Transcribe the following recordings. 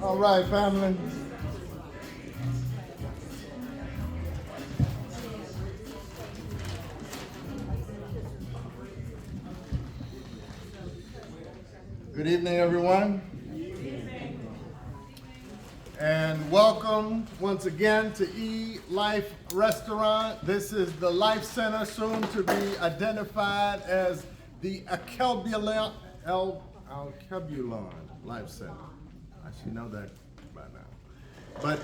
All right, family. Good evening, everyone. And welcome once again to Elife Restaurant. This is the Life Center, soon to be identified as the Alkebulon Life Center. I should know that by now. But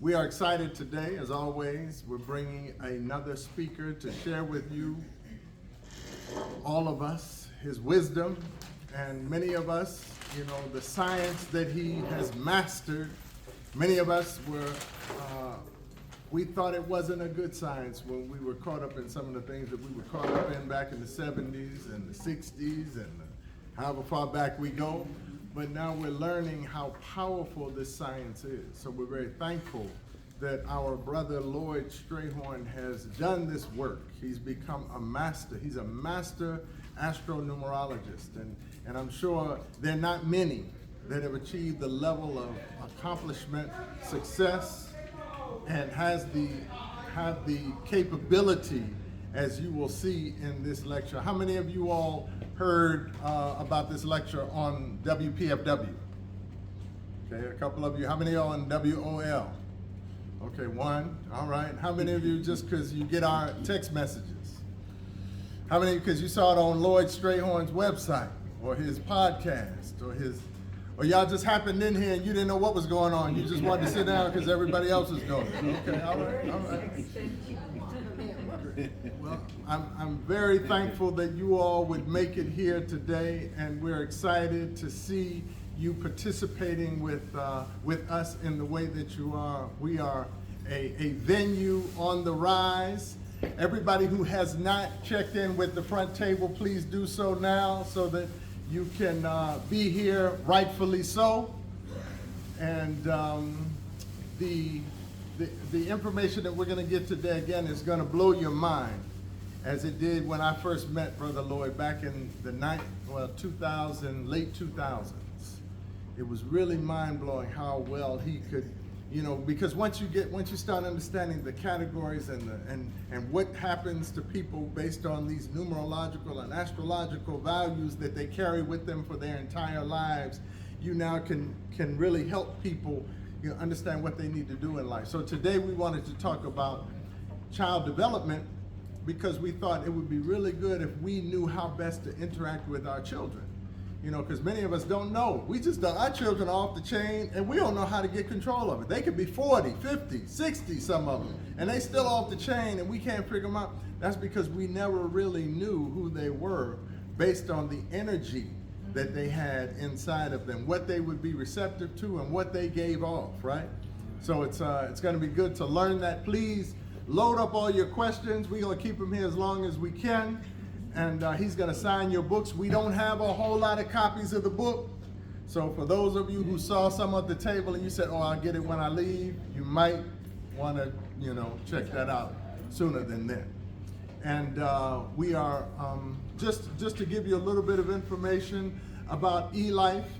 we are excited today, as always. We're bringing another speaker to share with you, all of us, his wisdom, and many of us, the science that he has mastered. Many of us we thought it wasn't a good science when we were caught up in some of the things that we were caught up in back in the 70s and the 60s and however far back we go. But now we're learning how powerful this science is. So we're very thankful that our brother Lloyd Strayhorn has done this work. He's become a master. He's a master astronumerologist. And I'm sure there are not many that have achieved the level of accomplishment, success, and have the capability, as you will see in this lecture. How many of you all heard about this lecture on WPFW? Okay, a couple of you. How many on WOL? Okay, one. All right. How many of you just because you get our text messages? How many because you saw it on Lloyd Strayhorn's website or his podcast or y'all just happened in here and you didn't know what was going on. You just wanted to sit down because everybody else was doing it. Okay, all right. Well, I'm very thankful that you all would make it here today, and we're excited to see you participating with us in the way that you are. We are a venue on the rise. Everybody who has not checked in with the front table, please do so now so that you can be here rightfully so. And the information that we're going to get today, again, is going to blow your mind, as it did when I first met Brother Lloyd back in the late 2000s. It was really mind-blowing how well he could, because once you start understanding the categories and what happens to people based on these numerological and astrological values that they carry with them for their entire lives, you now can really help people understand what they need to do in life. So today we wanted to talk about child development because we thought it would be really good if we knew how best to interact with our children. Because many of us don't know. Our children are off the chain and we don't know how to get control of it. They could be 40, 50, 60, some of them, and they still off the chain and we can't figure them out. That's because we never really knew who they were based on the energy that they had inside of them, what they would be receptive to and what they gave off, right? So it's going to be good to learn that. Please load up all your questions. We're going to keep them here as long as we can. And he's going to sign your books. We don't have a whole lot of copies of the book. So for those of you who saw some at the table and you said, I'll get it when I leave, you might want to, check that out sooner than then. And we are, just to give you a little bit of information about Elife.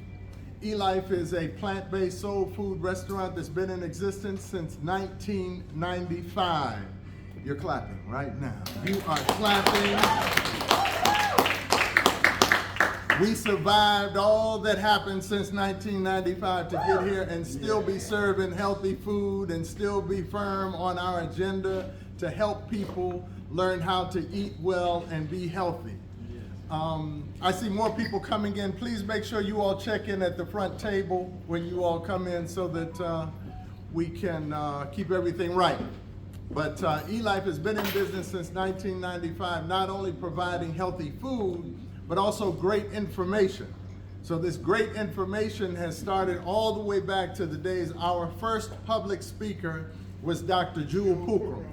Elife is a plant-based soul food restaurant that's been in existence since 1995. You're clapping right now. You are clapping. We survived all that happened since 1995 to get here and still be serving healthy food and still be firm on our agenda to help people learn how to eat well and be healthy. I see more people coming in. Please make sure you all check in at the front table when you all come in so that we can keep everything right. But Elife has been in business since 1995, not only providing healthy food, but also great information. So this great information has started all the way back to the days our first public speaker was Dr. Jewel Pookrum.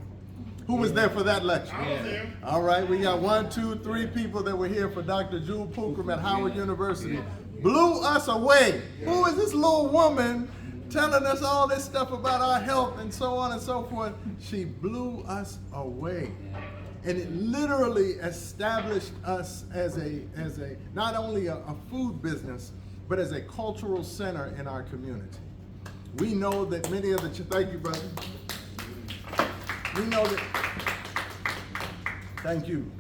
Who was there for that lecture? I was there. All right, we got 1, 2, 3 people that were here for Dr. Jewel Pookrum at Howard University. Blew us away. Who is this little woman telling us all this stuff about our health and so on and so forth? She blew us away. And it literally established us as a not only a food business, but as a cultural center in our community. We know that many of the, thank you, brother. We know that, thank you.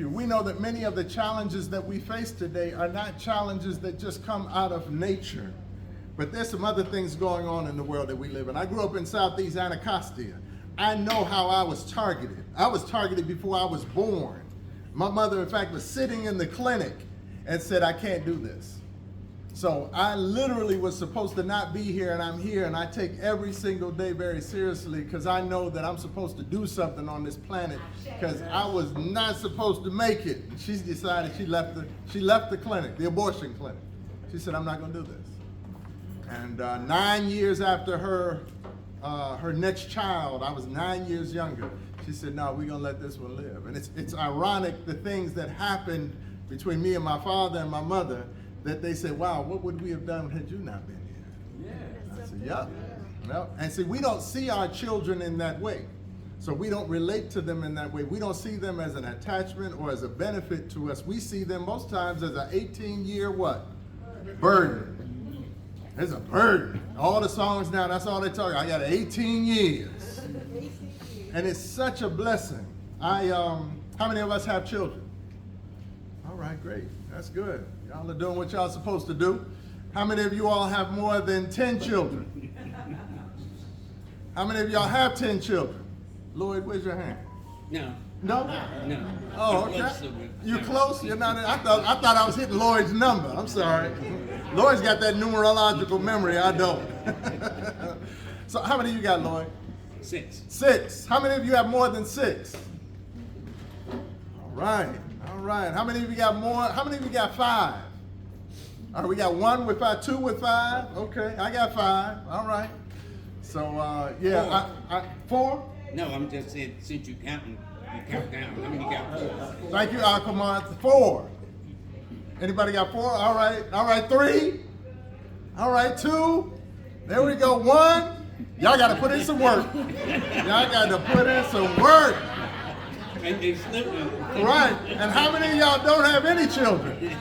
We know that many of the challenges that we face today are not challenges that just come out of nature, but there's some other things going on in the world that we live in. I grew up in Southeast Anacostia. I know how I was targeted. I was targeted before I was born. My mother, in fact, was sitting in the clinic and said, I can't do this. So I literally was supposed to not be here, and I'm here, and I take every single day very seriously because I know that I'm supposed to do something on this planet because I was not supposed to make it. She decided she left the clinic, the abortion clinic. She said, I'm not going to do this. And 9 years after her next child, I was 9 years younger, she said, no, we're going to let this one live. And it's ironic, the things that happened between me and my father and my mother, that they said, wow, what would we have done had you not been here? Yeah. I said, yep. Well, and see, we don't see our children in that way. So we don't relate to them in that way. We don't see them as an attachment or as a benefit to us. We see them most times as an 18-year what? Burden. It's a burden. All the songs now, that's all they talk about. I got 18 years. And it's such a blessing. How many of us have children? All right, great. That's good. Y'all are doing what y'all supposed to do. How many of you all have more than 10 children? How many of y'all have 10 children? Lloyd, where's your hand? No. No? No. Oh, okay. You close? You're not. I thought I was hitting Lloyd's number. I'm sorry. Lloyd's got that numerological memory. I don't. So how many of you got, Lloyd? 6. 6. How many of you have more than 6? All right. All right. How many of you got more? How many of you got 5? All right, we got 1 with 5, 2 with 5. Okay, I got 5. All right. So, yeah, 4? No, I'm just saying, since you count down. How many got 4? Thank you, Alcamont. 4. Anybody got 4? All right. All right, 3. All right, 2. There we go. 1. Y'all got to put in some work. Y'all got to put in some work. Right. And how many of y'all don't have any children?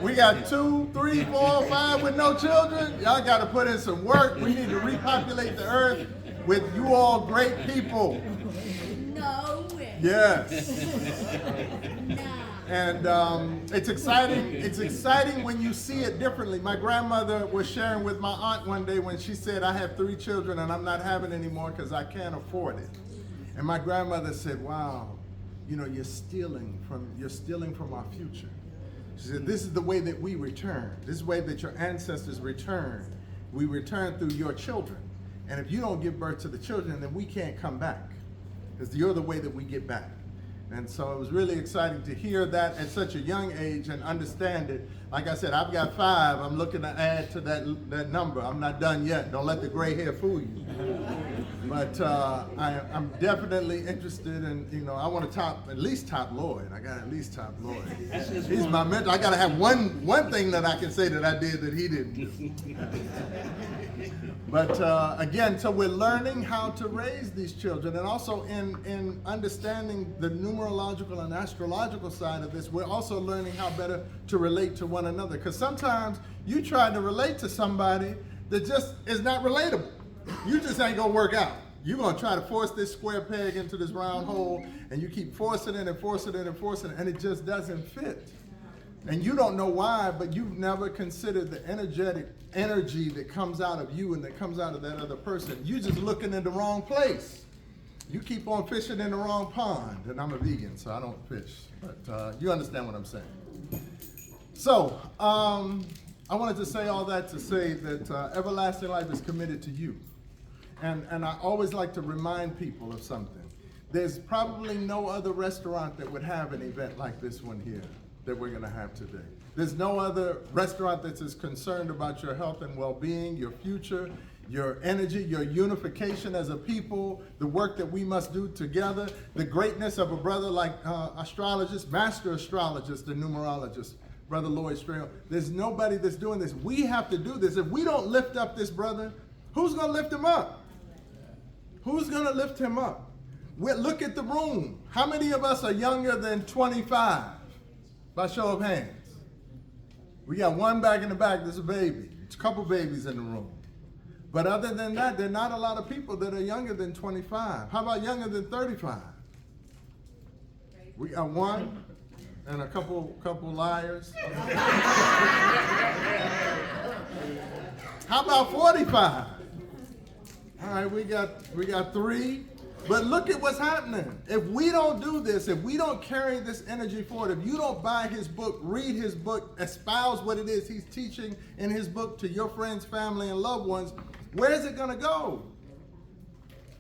We got 2, 3, 4, 5 with no children. Y'all got to put in some work. We need to repopulate the earth with you all great people. No way. Yes. Nah. And it's exciting. It's exciting when you see it differently. My grandmother was sharing with my aunt one day when she said, I have 3 children and I'm not having any more because I can't afford it. And my grandmother said, wow, you know, you're stealing from our future. She said, this is the way that we return. This is the way that your ancestors returned. We return through your children. And if you don't give birth to the children, then we can't come back. Because you're the way that we get back. And so it was really exciting to hear that at such a young age and understand it. Like I said, I've got 5. I'm looking to add to that number. I'm not done yet. Don't let the gray hair fool you. But I'm definitely interested in, you know, I want to at least top Lloyd. I got to at least top Lloyd. He's my mentor. I got to have one thing that I can say that I did that he didn't do. But again, so we're learning how to raise these children, and also in understanding the numerological and astrological side of this, we're also learning how better to relate to one another. Because sometimes you try to relate to somebody that just is not relatable. You just ain't gonna work out. You're gonna try to force this square peg into this round hole, and you keep forcing it and forcing it and forcing it, and it just doesn't fit. And you don't know why, but you've never considered the energetic energy that comes out of you and that comes out of that other person. You're just looking in the wrong place. You keep on fishing in the wrong pond. And I'm a vegan, so I don't fish. But you understand what I'm saying. So, I wanted to say all that to say that Everlasting Life is committed to you. And I always like to remind people of something. There's probably no other restaurant that would have an event like this one here that we're going to have today. There's no other restaurant that's as concerned about your health and well-being, your future, your energy, your unification as a people, the work that we must do together, the greatness of a brother like astrologist, master astrologist, and numerologist, Brother Lloyd Strayhorn. There's nobody that's doing this. We have to do this. If we don't lift up this brother, who's going to lift him up? Who's going to lift him up? Look at the room. How many of us are younger than 25? By show of hands. We got one back in the back that's a baby. It's a couple babies in the room. But other than that, there are not a lot of people that are younger than 25. How about younger than 35? We got one and a couple liars. How about 45? All right, we got 3. But look at what's happening. If we don't do this, if we don't carry this energy forward, if you don't buy his book, read his book, espouse what it is he's teaching in his book to your friends, family, and loved ones, where is it going to go?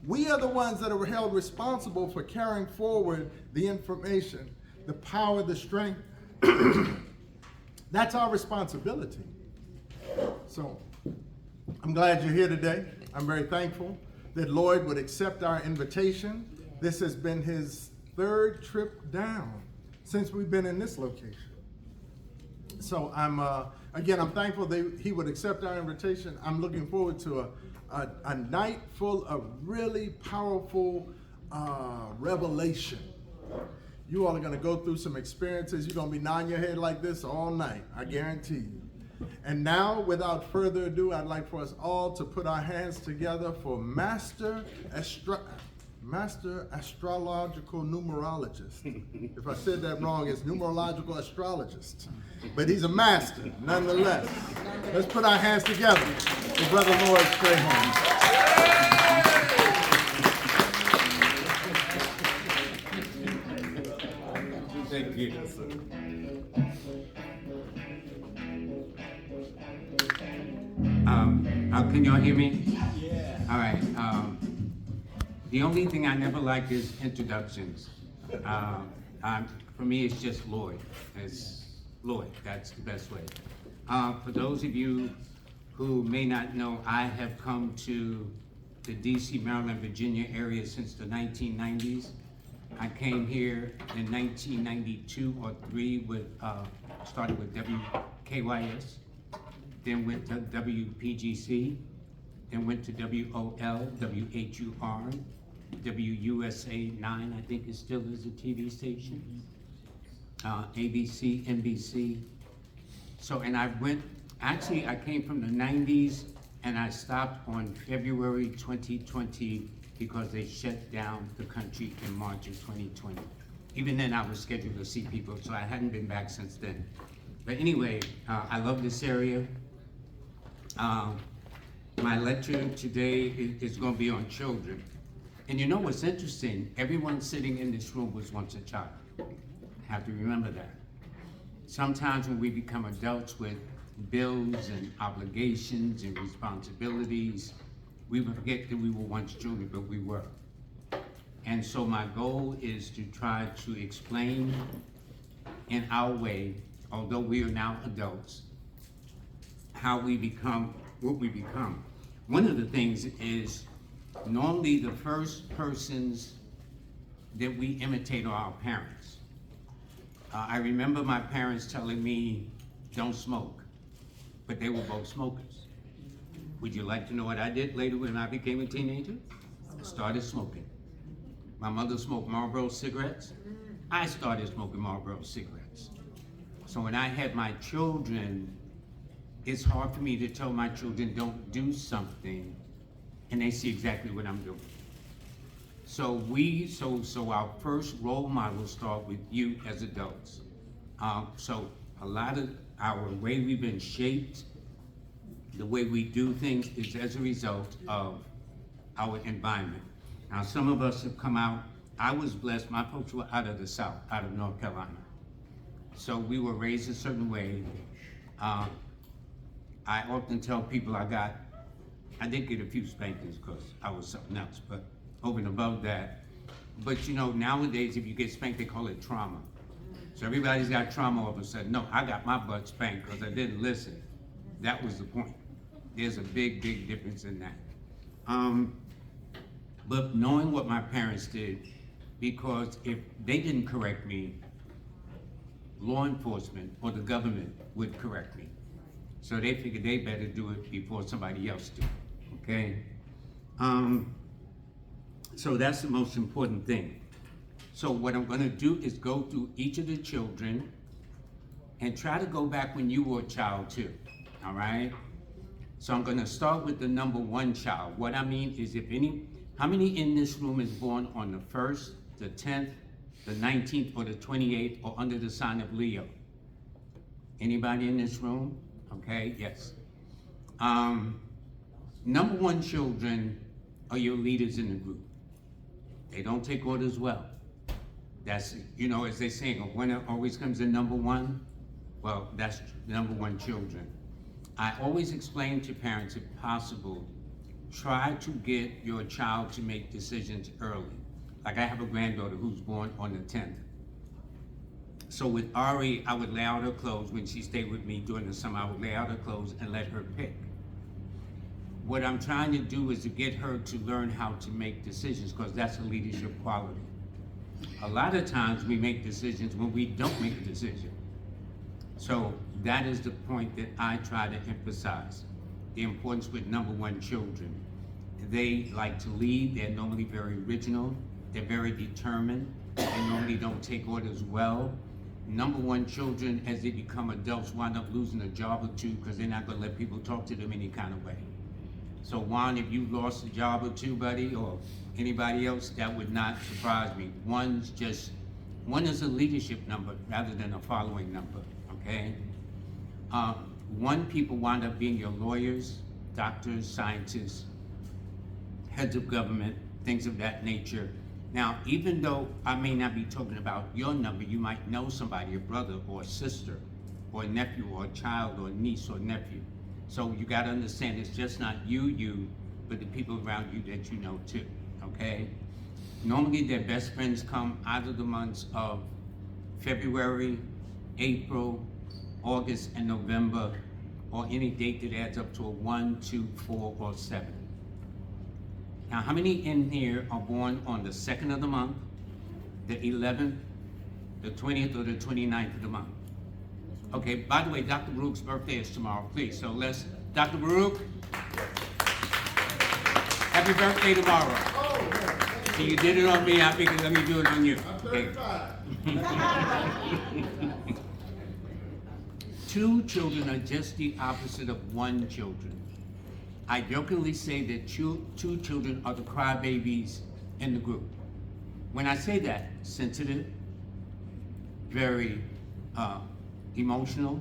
We are the ones that are held responsible for carrying forward the information, the power, the strength. That's our responsibility. So I'm glad you're here today. I'm very thankful that Lloyd would accept our invitation. This has been his 3rd trip down since we've been in this location. So I'm thankful that he would accept our invitation. I'm looking forward to a night full of really powerful revelation. You all are going to go through some experiences. You're going to be nodding your head like this all night, I guarantee you. And now, without further ado, I'd like for us all to put our hands together for Master Astrological Numerologist. If I said that wrong, it's Numerological Astrologist. But he's a master, nonetheless. Let's put our hands together for Brother Lloyd Strayhorn. Thank you. Can y'all hear me? Yeah. All right. The only thing I never like is introductions. For me, it's just Lloyd. It's Lloyd. That's the best way. For those of you who may not know, I have come to the D.C., Maryland, Virginia area since the 1990s. I came here in 1992 or 3 started with WKYS. Then went to WPGC, then went to WOL, WHUR, WUSA 9, I think it still is a TV station, ABC, NBC. So, and I came from the 90s and I stopped on February 2020 because they shut down the country in March of 2020. Even then I was scheduled to see people, so I hadn't been back since then. But anyway, I love this area. My lecture today is going to be on children. And you know what's interesting? Everyone sitting in this room was once a child. Have to remember that. Sometimes when we become adults with bills and obligations and responsibilities, we forget that we were once children, but we were. And so my goal is to try to explain in our way, although we are now adults, how we become what we become. One of the things is normally the first persons that we imitate are our parents. I remember my parents telling me, don't smoke, but they were both smokers. Would you like to know what I did later when I became a teenager? I started smoking. My mother smoked Marlboro cigarettes. I started smoking Marlboro cigarettes. So when I had my children, it's hard for me to tell my children don't do something and they see exactly what I'm doing. So our first role models start with you as adults. So a lot of our way we've been shaped, the way we do things is as a result of our environment. Now some of us have come out, I was blessed, my folks were out of the South, out of North Carolina. So we were raised a certain way. I often tell people I did get a few spankings because I was something else, but over and above that. But you know, nowadays if you get spanked, they call it trauma. So everybody's got trauma all of a sudden. No, I got my butt spanked because I didn't listen. That was the point. There's a big, big difference in that. But knowing what my parents did, because if they didn't correct me, law enforcement or the government would correct me. So they figured they better do it before somebody else do, okay? So that's the most important thing. So what I'm gonna do is go through each of the children and try to go back when you were a child too, all right? So I'm gonna start with the number 1 child. What I mean is how many in this room is born on the 1st, the 10th, the 19th, or the 28th, or under the sign of Leo? Anybody in this room? Okay, yes. Number 1 children are your leaders in the group. They don't take orders well. That's, as they say, a winner always comes in number 1. Well, that's number 1 children. I always explain to parents, if possible, try to get your child to make decisions early. Like I have a granddaughter who's born on the 10th. So with Ari, I would lay out her clothes. When she stayed with me during the summer, I would lay out her clothes and let her pick. What I'm trying to do is to get her to learn how to make decisions, because that's a leadership quality. A lot of times we make decisions when we don't make a decision. So that is the point that I try to emphasize, the importance with number 1 children. They like to lead, they're normally very original, they're very determined, they normally don't take orders well. Number 1 children, as they become adults, wind up losing a job or 2 because they're not gonna let people talk to them any kind of way. So Juan, if you lost a job or 2, buddy, or anybody else, that would not surprise me. 1 is a leadership number rather than a following number, okay? 1 people wind up being your lawyers, doctors, scientists, heads of government, things of that nature. Now, even though I may not be talking about your number, you might know somebody, a brother or a sister, or a nephew, or a child, or a niece, or nephew. So you gotta understand, it's just not you, but the people around you that you know too, okay? Normally their best friends come out of the months of February, April, August, and November, or any date that adds up to a 1, 2, 4, or 7. Now, how many in here are born on the 2nd of the month, the 11th, the 20th, or the 29th of the month? Okay, by the way, Dr. Baruch's birthday is tomorrow, please. So Dr. Baruch, happy birthday tomorrow. So you did it on me, I figured let me do it on you. Okay. 2 children are just the opposite of 1 children. I jokingly say that 2 children are the crybabies in the group. When I say that, sensitive, very emotional,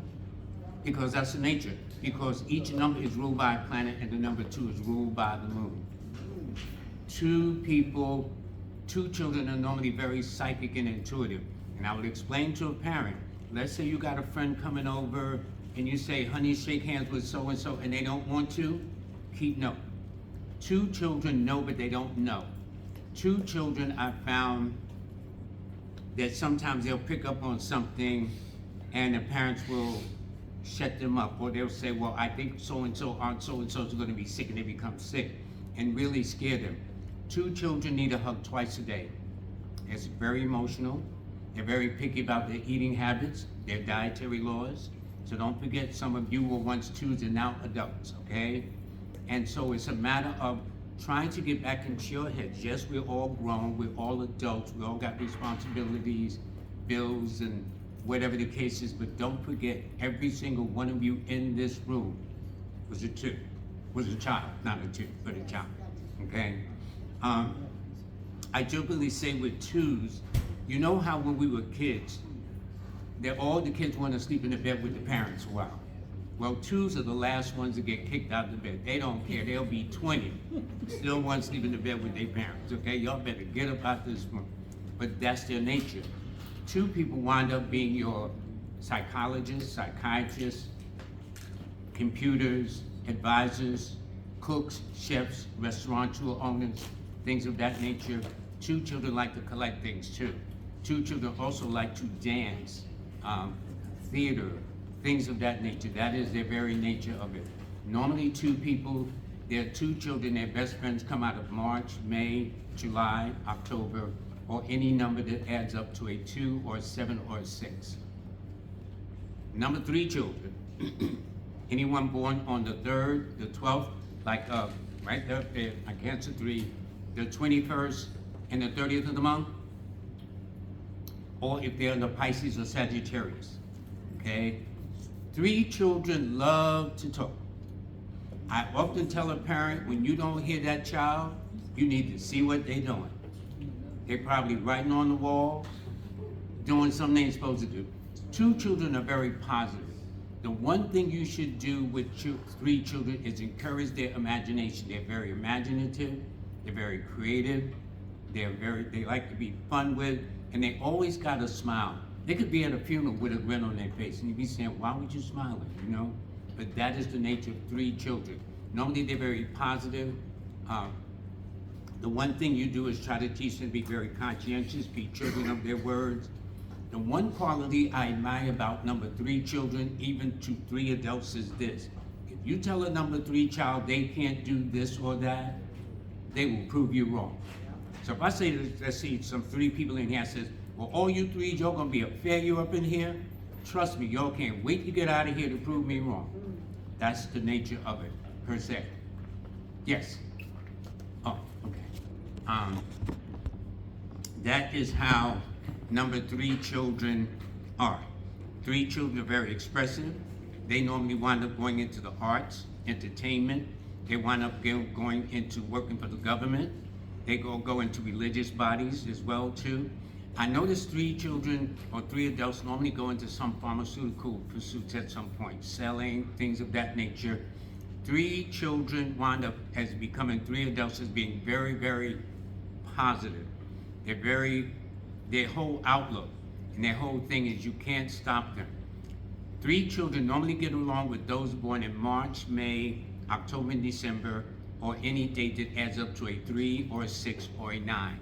because that's the nature. Because each number is ruled by a planet and the number 2 is ruled by the moon. 2 children are normally very psychic and intuitive. And I would explain to a parent, let's say you got a friend coming over and you say, honey, shake hands with so-and-so, and they don't want to, keep note. 2 children know, but they don't know. 2 children, I found that sometimes they'll pick up on something and the parents will shut them up, or they'll say, well, I think so-and-so, Aunt so-and-so's gonna be sick, and they become sick, and really scare them. 2 children need a hug twice a day. It's very emotional. They're very picky about their eating habits, their dietary laws. So don't forget, some of you were once 2s and now adults, okay? And so it's a matter of trying to get back into your heads. Yes, we're all grown, we're all adults, we all got responsibilities, bills, and whatever the case is, but don't forget, every single one of you in this room was a child, not a 2, but a child, okay? I jokingly say with 2s, you know how when we were kids, that all the kids want to sleep in the bed with the parents a while. Well, 2s are the last ones to get kicked out of the bed. They don't care, they'll be 20, still want to sleep in the bed with their parents, okay? Y'all better get up out this room. But that's their nature. 2 people wind up being your psychologists, psychiatrists, computers, advisors, cooks, chefs, restaurateur owners, things of that nature. 2 children like to collect things too. 2 children also like to dance, theater, things of that nature. That is their very nature of it. Normally 2 people, their 2 children, their best friends come out of March, May, July, October, or any number that adds up to a 2 or a 7 or a 6. Number 3 children, anyone born on the 3rd, the 12th, like right there, a Cancer 3, the 21st and the 30th of the month, or if they're in the Pisces or Sagittarius. okay? 3 children love to talk. I often tell a parent, when you don't hear that child, you need to see what they're doing. They're probably writing on the wall, doing something they ain't supposed to do. 2 children are very positive. The one thing you should do with 3 children is encourage their imagination. They're very imaginative, they're very creative, they like to be fun with, and they always got a smile. They could be at a funeral with a grin on their face, and you'd be saying, why would you smile? You know? But that is the nature of 3 children. Normally they're very positive. The one thing you do is try to teach them to be very conscientious, be children of their words. The one quality I admire about number 3 children, even to 3 adults, is this. If you tell a number 3 child they can't do this or that, they will prove you wrong. So if I say, let's see, some 3 people in here says, well, all you 3, you're gonna be a failure up in here, trust me, y'all can't wait to get out of here to prove me wrong. That's the nature of it, per se. Yes? Oh, okay. That is how number 3 children are. 3 children are very expressive. They normally wind up going into the arts, entertainment. They wind up going into working for the government. They go into religious bodies as well too. I noticed 3 children or 3 adults normally go into some pharmaceutical pursuits at some point, selling, things of that nature. 3 children wind up as becoming 3 adults as being very, very positive. Their whole outlook and their whole thing is you can't stop them. 3 children normally get along with those born in March, May, October, and December, or any date that adds up to a 3 or a 6 or a 9.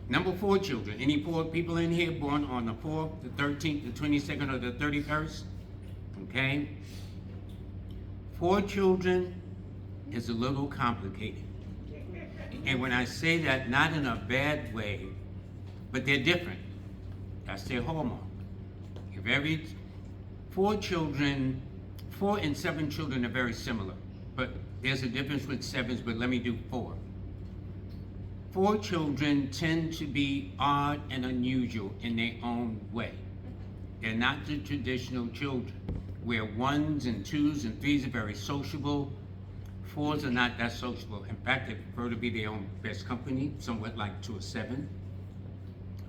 Number 4 children, any 4 people in here born on the 4th, the 13th, the 22nd, or the 31st? Okay? 4 children is a little complicated. And when I say that, not in a bad way, but they're different. That's their hallmark. If every 4 and 7 children are very similar, but there's a difference with 7s, but let me do 4. 4 children tend to be odd and unusual in their own way. They're not the traditional children, where 1s and 2s and 3s are very sociable. 4s are not that sociable. In fact, they prefer to be their own best company, somewhat like to a 7.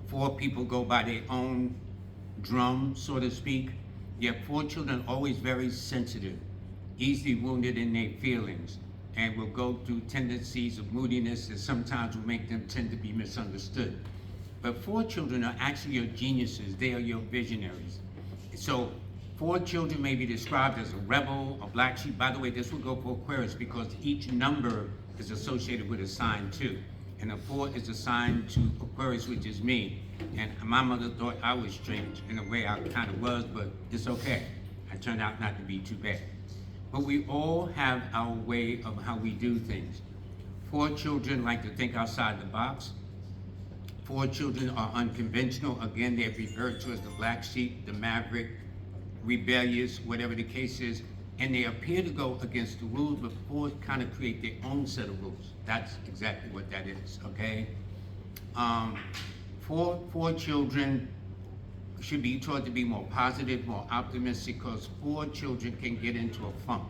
4 people go by their own drum, so to speak. Yet 4 children are always very sensitive, easily wounded in their feelings, and will go through tendencies of moodiness that sometimes will make them tend to be misunderstood. But 4 children are actually your geniuses. They are your visionaries. So 4 children may be described as a rebel, a black sheep. By the way, this will go for Aquarius because each number is associated with a sign too. And a 4 is assigned to Aquarius, which is me. And my mother thought I was strange in a way I kind of was, but it's okay. I turned out not to be too bad. But we all have our way of how we do things. 4 children like to think outside the box. 4 children are unconventional. Again, they're referred to as the black sheep, the maverick, rebellious, whatever the case is. And they appear to go against the rules, but 4 kind of create their own set of rules. That's exactly what that is, okay? 4 children should be taught to be more positive, more optimistic, because 4 children can get into a funk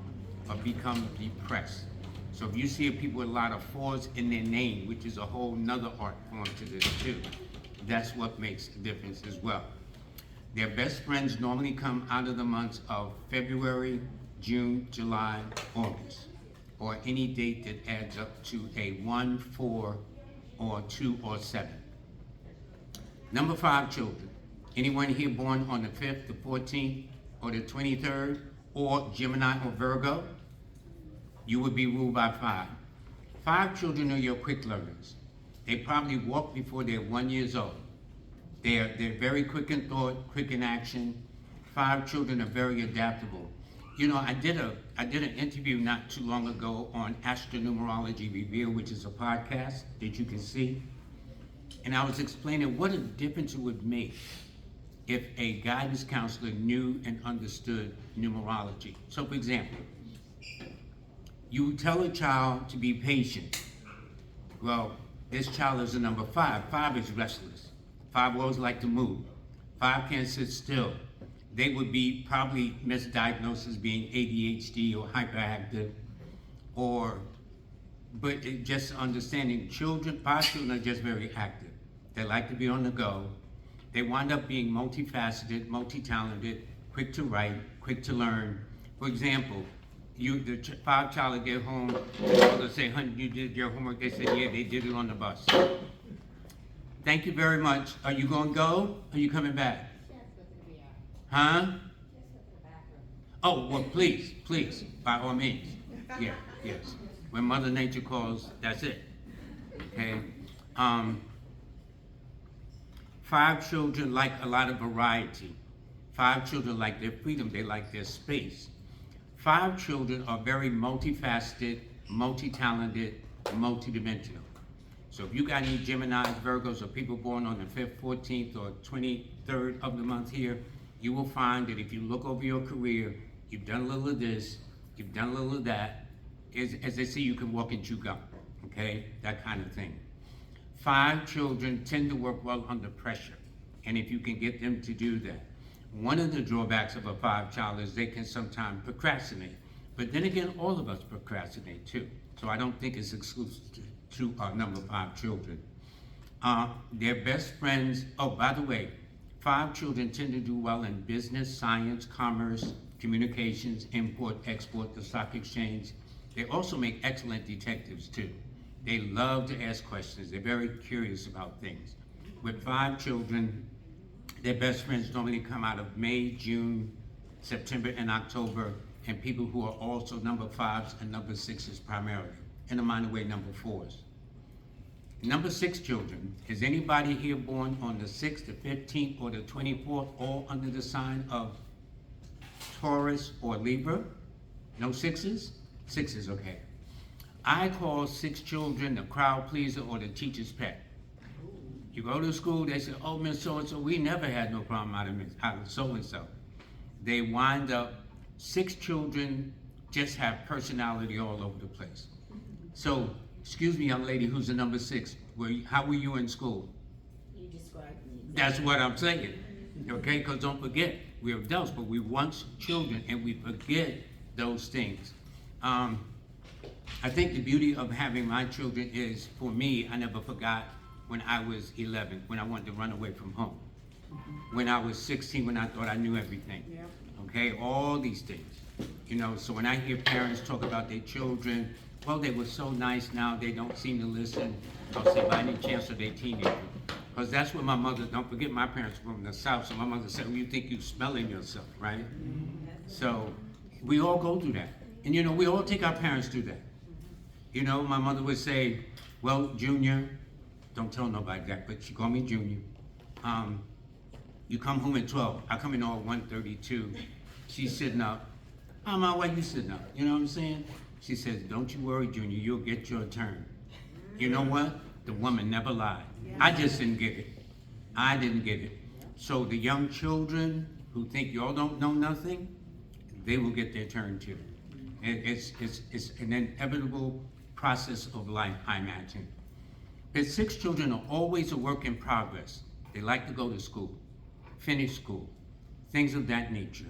or become depressed. So if you see people with a lot of 4s in their name, which is a whole nother art form to this too, that's what makes a difference as well. Their best friends normally come out of the months of February, June, July, August, or any date that adds up to a 1, 4, or 2, or 7. Number 5 children. Anyone here born on the 5th, the 14th, or the 23rd, or Gemini or Virgo, you would be ruled by 5. 5 children are your quick learners. They probably walk before they're 1 year old. They're very quick in thought, quick in action. 5 children are very adaptable. You know, I did an interview not too long ago on Astronumerology Revealed, which is a podcast that you can see. And I was explaining what a difference it would make if a guidance counselor knew and understood numerology. So for example, you tell a child to be patient. Well, this child is a number 5. 5 is restless. 5 always like to move. 5 can't sit still. they would be probably misdiagnosed as being ADHD or hyperactive, but just understanding children, 5 children are just very active. They like to be on the go. They wind up being multifaceted, multi-talented, quick to write, quick to learn. For example, the 5 child will get home, they'll say, honey, you did your homework? They said, yeah, they did it on the bus. Thank you very much. Are you gonna go? Are you coming back? Huh? Oh, well, please, by all means. Yeah, yes. When Mother Nature calls, that's it. Okay? 5 children like a lot of variety. 5 children like their freedom, they like their space. 5 children are very multifaceted, multi-talented, multi-dimensional. So if you got any Geminis, Virgos, or people born on the 5th, 14th, or 23rd of the month here, you will find that if you look over your career, you've done a little of this, you've done a little of that. As they say, you can walk and chew gum, okay? That kind of thing. 5 children tend to work well under pressure, and if you can get them to do that. One of the drawbacks of a 5 child is they can sometimes procrastinate. But then again, all of us procrastinate too. So I don't think it's exclusive to our number 5 children. Their best friends, oh, by the way, 5 children tend to do well in business, science, commerce, communications, import, export, the stock exchange. They also make excellent detectives too. They love to ask questions. They're very curious about things. With 5 children, their best friends normally come out of May, June, September, and October, and people who are also number 5s and number 6s primarily, in a minor way, number 4s. Number 6 children, is anybody here born on the 6th, the 15th, or the 24th, all under the sign of Taurus or Libra? No 6s? 6s, okay. I call 6 children the crowd pleaser or the teacher's pet. You go to school, they say, oh, Miss So-and-so, we never had no problem out of so-and-so. They wind up, 6 children just have personality all over the place. So, excuse me, young lady who's a number 6, how were you in school? You described me. That's what I'm saying, okay? Because don't forget, we're adults, but we once children, and we forget those things. I think the beauty of having my children is, for me, I never forgot when I was 11, when I wanted to run away from home. When I was 16, when I thought I knew everything. Yep. Okay, all these things. You know, so when I hear parents talk about their children, well, they were so nice, now they don't seem to listen. I'll say, by any chance are they teenagers? Because that's what my mother, don't forget my parents were from the South, so my mother said, well, you think you're smelling yourself, right? So we all go through that. And you know, we all take our parents through that. You know, my mother would say, well, Junior, don't tell nobody that, but she called me Junior. You come home at 12. I come in all 1:32. She's sitting up. Mama, why you sitting up? You know what I'm saying? She says, don't you worry, Junior, you'll get your turn. You know what? The woman never lied. I just didn't get it. I didn't get it. So the young children who think y'all don't know nothing, they will get their turn too. It's an inevitable process of life, I imagine. But 6 children are always a work in progress. They like to go to school, finish school, things of that nature.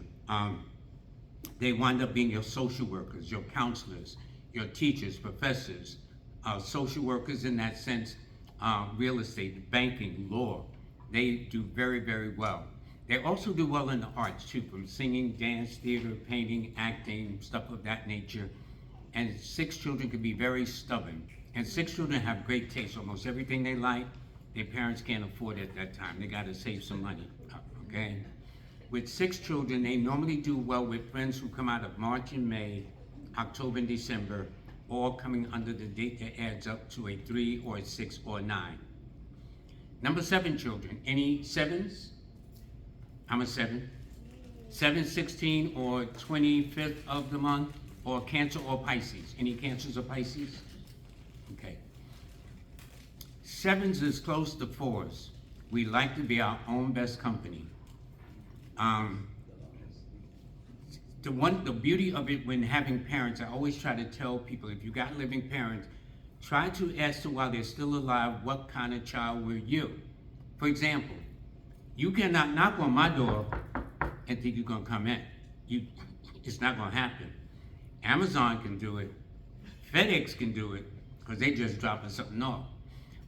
They wind up being your social workers, your counselors, your teachers, professors, social workers in that sense, real estate, banking, law. They do very, very well. They also do well in the arts too, from singing, dance, theater, painting, acting, stuff of that nature. And 6 children can be very stubborn. And 6 children have great taste. Almost everything they like, their parents can't afford at that time. They gotta save some money, okay? With 6 children, they normally do well with friends who come out of March and May, October and December, all coming under the date that adds up to a 3 or a 6 or a 9. Number 7 children, any 7s? I'm a 7. 7, 16, or 25th of the month, or Cancer or Pisces. Any Cancers or Pisces? Okay. 7s is close to 4s. We like to be our own best company. The beauty of it when having parents, I always try to tell people, if you got living parents, try to ask them while they're still alive, what kind of child were you? For example, you cannot knock on my door and think you're gonna come in. It's not gonna happen. Amazon can do it, FedEx can do it, because they just dropping something off.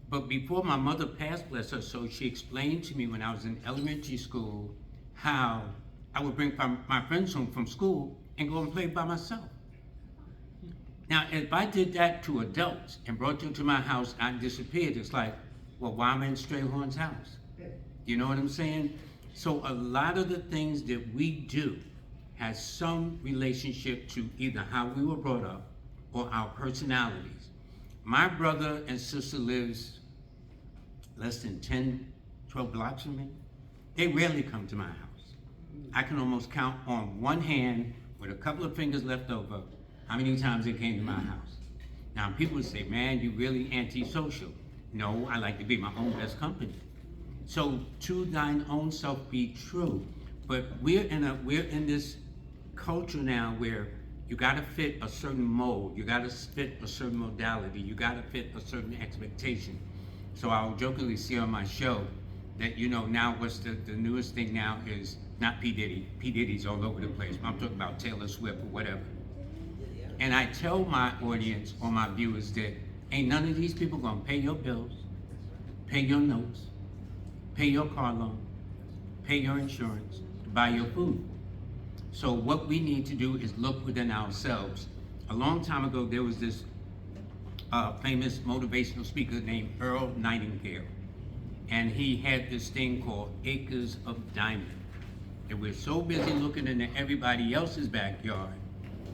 But before my mother passed, bless her soul, she explained to me when I was in elementary school how I would bring my friends home from school and go and play by myself. Now, if I did that to adults and brought them to my house and disappeared, it's like, well, why am I in Strayhorn's house? You know what I'm saying? So a lot of the things that we do has some relationship to either how we were brought up or our personalities. My brother and sister lives less than 10, 12 blocks from me. They rarely come to my house. I can almost count on one hand with a couple of fingers left over how many times they came to my house. Now people would say, man, you really antisocial. No, I like to be my own best company. So to thine own self be true. But we're in this culture now where you gotta fit a certain mold, you gotta fit a certain modality, you gotta fit a certain expectation. So I'll jokingly see on my show that, you know, now what's the newest thing now is not P. Diddy. P. Diddy's all over the place. I'm talking about Taylor Swift or whatever. And I tell my audience or my viewers that ain't none of these people gonna pay your bills, pay your notes, pay your car loan, pay your insurance, buy your food. So what we need to do is look within ourselves. A long time ago, there was this famous motivational speaker named Earl Nightingale. And he had this thing called Acres of Diamond. And we're so busy looking into everybody else's backyard,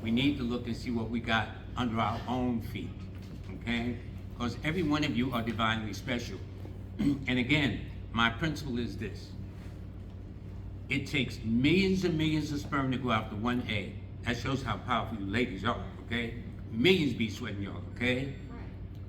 we need to look and see what we got under our own feet, okay? Because every one of you are divinely special. And again, my principle is this. It takes millions and millions of sperm to go after one egg. That shows how powerful you ladies are, okay? Millions be sweating y'all, okay?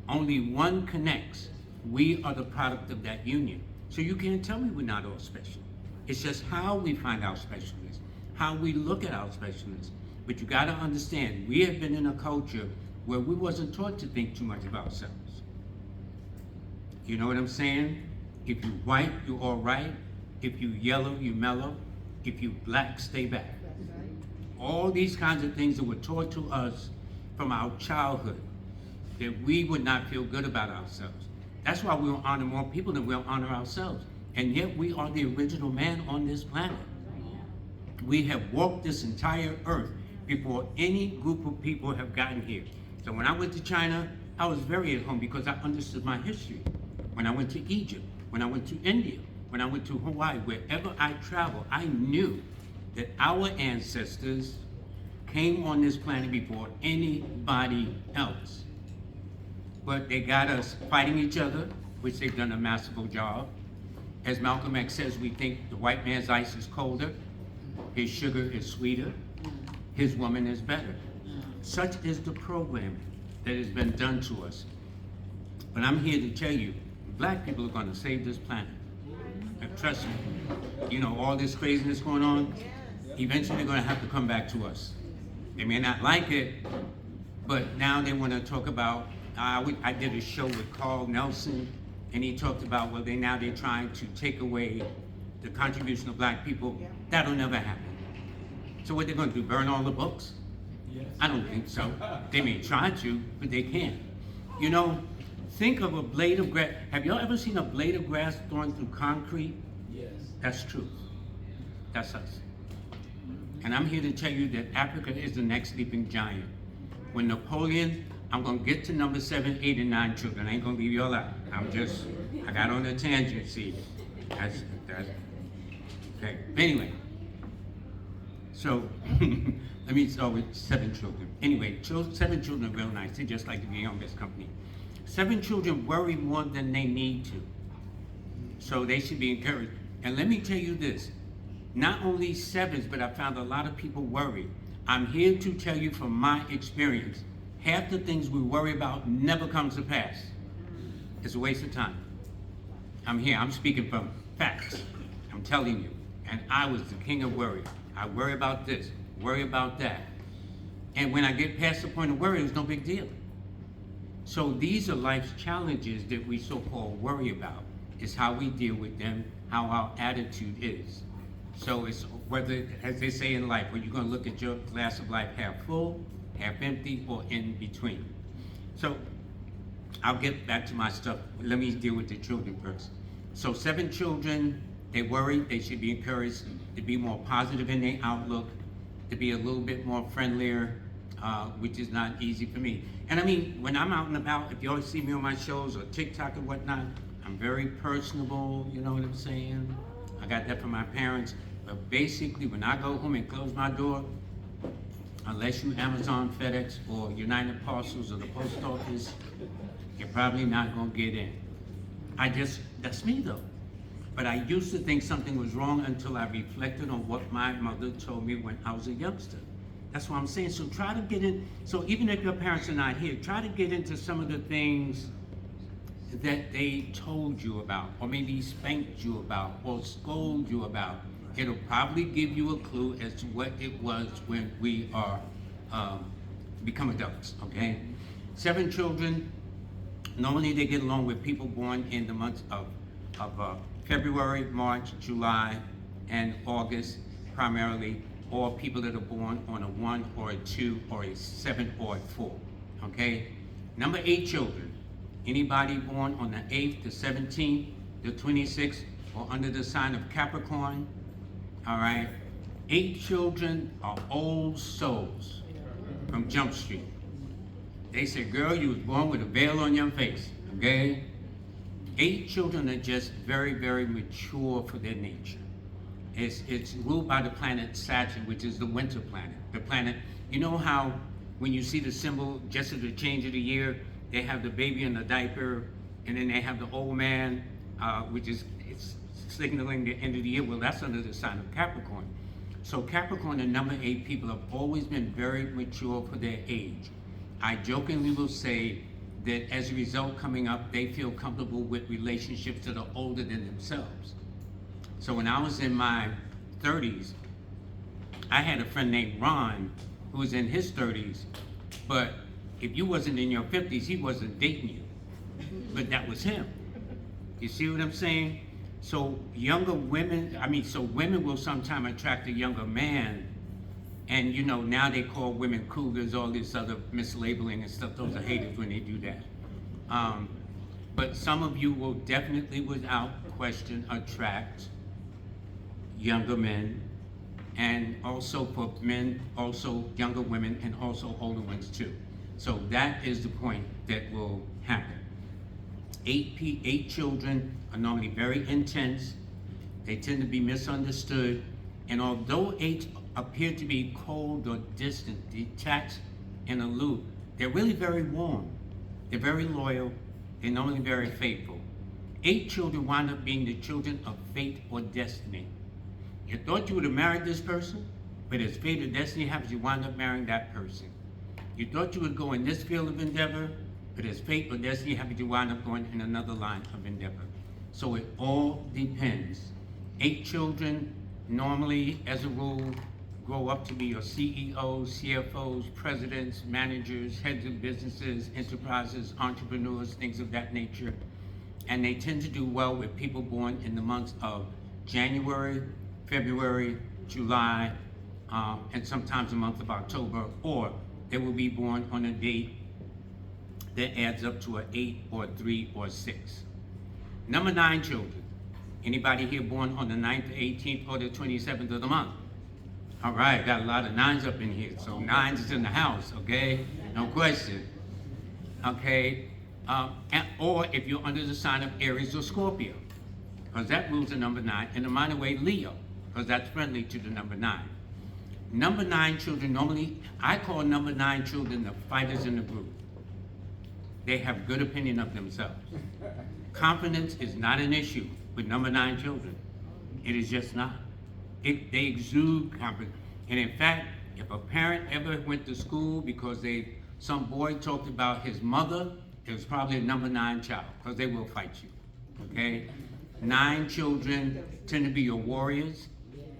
Only one connects. We are the product of that union. So you can't tell me we're not all special. It's just how we find our specialness, how we look at our specialness. But you gotta understand, we have been in a culture where we wasn't taught to think too much of ourselves. You know what I'm saying? If you white, you all right. If you yellow, you mellow. If you black, stay back. All these kinds of things that were taught to us from our childhood, that we would not feel good about ourselves. That's why we'll honor more people than we'll honor ourselves. And yet we are the original man on this planet. We have walked this entire earth before any group of people have gotten here. So when I went to China, I was very at home because I understood my history. When I went to Egypt, when I went to India, when I went to Hawaii, wherever I traveled, I knew that our ancestors came on this planet before anybody else. But they got us fighting each other, which they've done a masterful job. As Malcolm X says, we think the white man's ice is colder, his sugar is sweeter, his woman is better. Such is the programming that has been done to us. But I'm here to tell you, black people are gonna save this planet. And trust me, you know, all this craziness going on, eventually they're gonna have to come back to us. They may not like it, but now they wanna talk about, I did a show with Carl Nelson, and he talked about, well, they're trying to take away the contribution of black people. That'll never happen. So what they're gonna do, burn all the books? Yes. I don't think so. They may try to, but they can't. You know, think of a blade of grass. Have y'all ever seen a blade of grass thrown through concrete? Yes. That's true. That's us. And I'm here to tell you that Africa is the next sleeping giant. When Napoleon, I'm gonna get to number 7, 8, and 9 children. I ain't gonna leave y'all out. I got on a tangent, see. That's, okay. Anyway, so, let me start with 7 children. Anyway, 7 children are real nice. They just like to be on this company. 7 children worry more than they need to. So they should be encouraged. And let me tell you this, not only 7s, but I found a lot of people worry. I'm here to tell you from my experience, half the things we worry about never comes to pass. It's a waste of time. I'm here, I'm speaking from facts. I'm telling you. And I was the king of worry. I worry about this, worry about that. And when I get past the point of worry, it's no big deal. So these are life's challenges that we so-called worry about. It's how we deal with them, how our attitude is. So it's whether, as they say in life, whether you're gonna look at your glass of life half full, half empty, or in between. So, I'll get back to my stuff. Let me deal with the children first. So 7 children, they worry, they should be encouraged to be more positive in their outlook, to be a little bit more friendlier, which is not easy for me. And I mean, when I'm out and about, if you always see me on my shows or TikTok or whatnot, I'm very personable, you know what I'm saying? I got that from my parents. But basically, when I go home and close my door, unless you Amazon, FedEx, or United Parcels or the post office, you're probably not gonna get in. That's me though. But I used to think something was wrong until I reflected on what my mother told me when I was a youngster. That's what I'm saying. So try to get in, so even if your parents are not here, try to get into some of the things that they told you about, or maybe spanked you about, or scolded you about. It'll probably give you a clue as to what it was when we are become adults, okay? 7 children, normally they get along with people born in the months of February, March, July, and August primarily, or people that are born on a 1 or a 2 or a 7 or a 4, okay? Number 8 children, anybody born on the 8th, the 17th, the 26th, or under the sign of Capricorn, all right? 8 children are old souls from Jump Street. They said, girl, you was born with a veil on your face, okay? 8 children are just very, very mature for their nature. It's ruled by the planet Saturn, which is the winter planet. The planet, you know how when you see the symbol just at the change of the year, they have the baby in the diaper, and then they have the old man, which is it's signaling the end of the year. Well, that's under the sign of Capricorn. So Capricorn and number 8 people have always been very mature for their age. I jokingly will say that as a result, coming up, they feel comfortable with relationships that are older than themselves. So when I was in my 30s, I had a friend named Ron who was in his 30s, but if you wasn't in your 50s, he wasn't dating you. But that was him. You see what I'm saying? So younger women, so women will sometimes attract a younger man, and you know, now they call women cougars, all this other mislabeling and stuff. Those are haters when they do that. But some of you will definitely, without question, attract younger men, and also for men, also younger women, and also older ones too. So that is the point that will happen. 8 children are normally very intense. They tend to be misunderstood. And although 8 appear to be cold or distant, detached, and aloof, they're really very warm. They're very loyal. They're normally very faithful. 8 children wind up being the children of fate or destiny. You thought you would have married this person, but as fate or destiny happens, you wind up marrying that person. You thought you would go in this field of endeavor, but as fate or destiny happens, you wind up going in another line of endeavor. So it all depends. 8 children normally, as a rule, grow up to be your CEOs, CFOs, presidents, managers, heads of businesses, enterprises, entrepreneurs, things of that nature. And they tend to do well with people born in the months of January, February, July, and sometimes the month of October, or they will be born on a date that adds up to an 8 or 3 or 6. Number 9 children. Anybody here born on the 9th, the 18th, or the 27th of the month? All right, got a lot of 9s up in here. So 9s is in the house, okay? No question. Okay, or if you're under the sign of Aries or Scorpio, because that rules the number 9, in a minor way Leo, because that's friendly to the number 9. Number 9 children, normally, I call number 9 children the fighters in the group. They have good opinion of themselves. Confidence is not an issue with number 9 children. It is just not. They exude confidence. And in fact, if a parent ever went to school because some boy talked about his mother, it was probably a number 9 child, because they will fight you, okay? 9 children tend to be your warriors.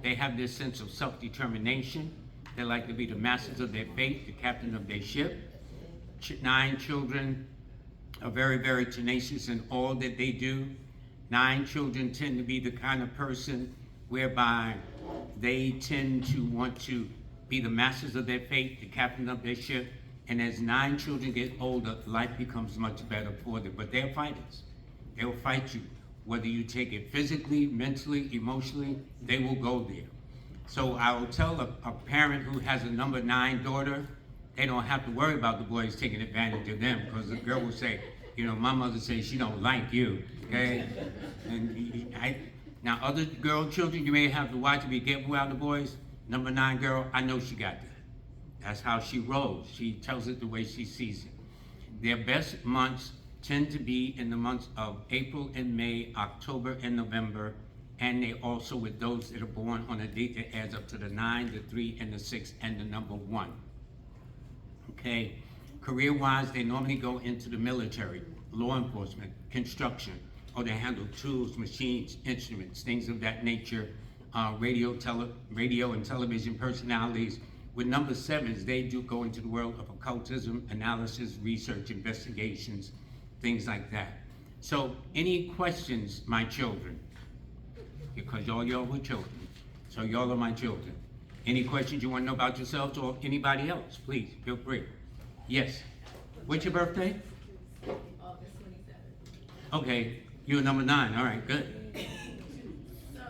They have this sense of self-determination. They like to be the masters of their fate, the captain of their ship. 9 children are very, very tenacious in all that they do. 9 children tend to be the kind of person whereby they tend to want to be the masters of their fate, the captain of their ship, and as 9 children get older, life becomes much better for them. But they're fighters. They'll fight you. Whether you take it physically, mentally, emotionally, they will go there. So I will tell a parent who has a number 9 daughter, they don't have to worry about the boys taking advantage of them, because the girl will say, you know, my mother says she don't like you, okay? And now other girl children, you may have to watch and be careful around the boys. Number 9 girl, I know she got that. That's how she rolls. She tells it the way she sees it. Their best months tend to be in the months of April and May, October and November, and they also with those that are born on a date that adds up to the 9, the 3, and the 6, and the number 1. Okay, career-wise, they normally go into the military, law enforcement, construction, or they handle tools, machines, instruments, things of that nature, radio and television personalities. With number 7s, they do go into the world of occultism, analysis, research, investigations, things like that. So, any questions, my children? Because all y'all were children, so y'all are my children. Any questions you want to know about yourselves or anybody else? Please, feel free. Yes. What's your birthday? August 27th. Okay, you're number 9. All right, good. So,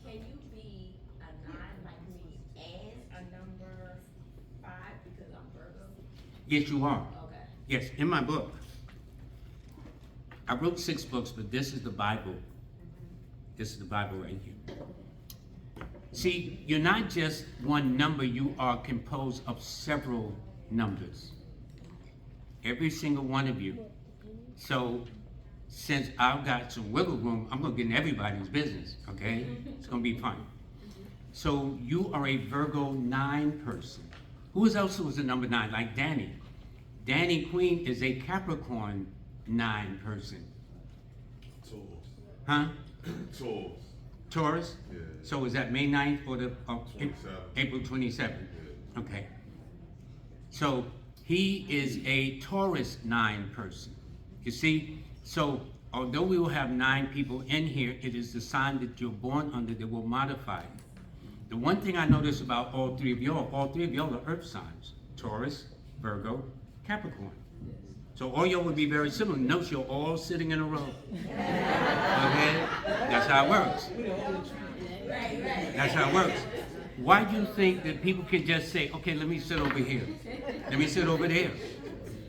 can you be a 9 like me and a number 5 because I'm Virgo? Yes, you are. Okay. Yes, in my book. I wrote 6 books, but this is the Bible. This is the Bible right here. See, you're not just one number, you are composed of several numbers. Every single one of you. So, since I've got some wiggle room, I'm gonna get in everybody's business, okay? It's gonna be fun. So, you are a Virgo 9 person. Who else was a number 9? Like Danny. Danny Queen is a Capricorn 9 person. Taurus. Huh? Taurus. Taurus? Yeah. So is that May 9th or the 27th. April 27th? Yeah. Okay. So he is a Taurus 9 person. You see? So although we will have 9 people in here, it is the sign that you're born under that will modify it. The one thing I notice about all 3 of y'all are earth signs. Taurus, Virgo, Capricorn. So all y'all would be very similar. Notice you're all sitting in a row. Okay? That's how it works. That's how it works. Why do you think that people can just say, okay, let me sit over here. Let me sit over there.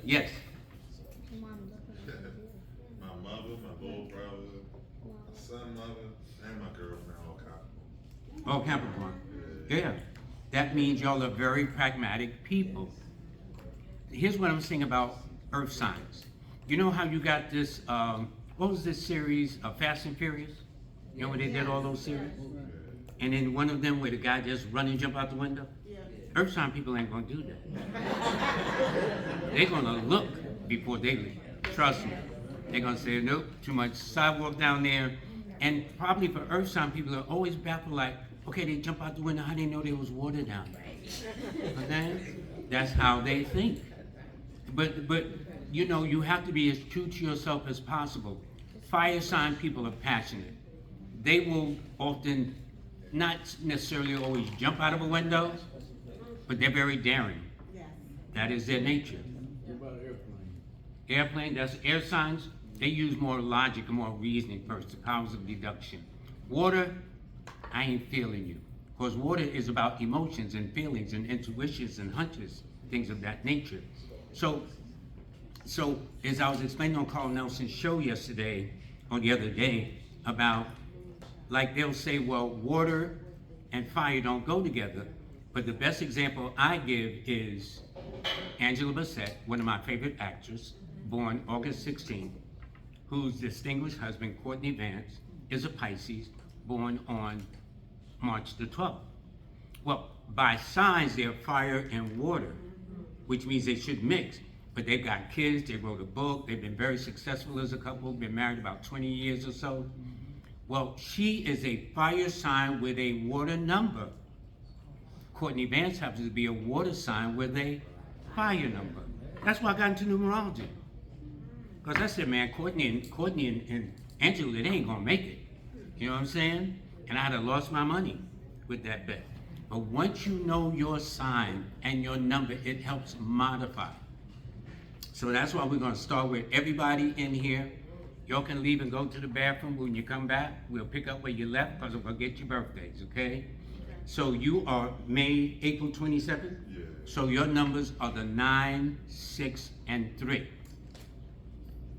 Yes. My mother, my little brother, my son mother, and my girlfriend all Capricorn. Oh, Capricorn. Yeah. That means y'all are very pragmatic people. Here's what I'm saying about earth signs. You know how you got this, what was this series, Fast and Furious? You know when they did all those series? And then one of them where the guy just run and jump out the window? Earth sign people ain't gonna do that. They're gonna look before they leave. Trust me. They're gonna say, nope, too much sidewalk down there. And probably for earth sign people are always baffled like, okay, they jump out the window, how do they know there was water down there? Okay? That's how they think. But you know, you have to be as true to yourself as possible. Fire sign people are passionate. They will often not necessarily always jump out of a window, but they're very daring. That is their nature. What about airplane? Airplane, that's air signs. They use more logic and more reasoning first, the powers of deduction. Water, I ain't feeling you. Because water is about emotions and feelings and intuitions and hunches, things of that nature. So as I was explaining on Carl Nelson's show yesterday, or the other day, about, like they'll say, well, water and fire don't go together. But the best example I give is Angela Bassett, one of my favorite actors, born August 16th, whose distinguished husband, Courtney Vance, is a Pisces, born on March the 12th. Well, by signs, they're fire and water, which means they should mix. But they've got kids, they wrote a book, they've been very successful as a couple, been married about 20 years or so. Well, she is a fire sign with a water number. Courtney Vance happens to be a water sign with a fire number. That's why I got into numerology. Because I said, man, Courtney and Angela, they ain't gonna make it. You know what I'm saying? And I'd have lost my money with that bet. But once you know your sign and your number, it helps modify. So that's why we're gonna start with everybody in here. Y'all can leave and go to the bathroom. When you come back, we'll pick up where you left, because we're gonna get your birthdays, okay? So you are April 27th? Yeah. So your numbers are the 9, 6, and 3.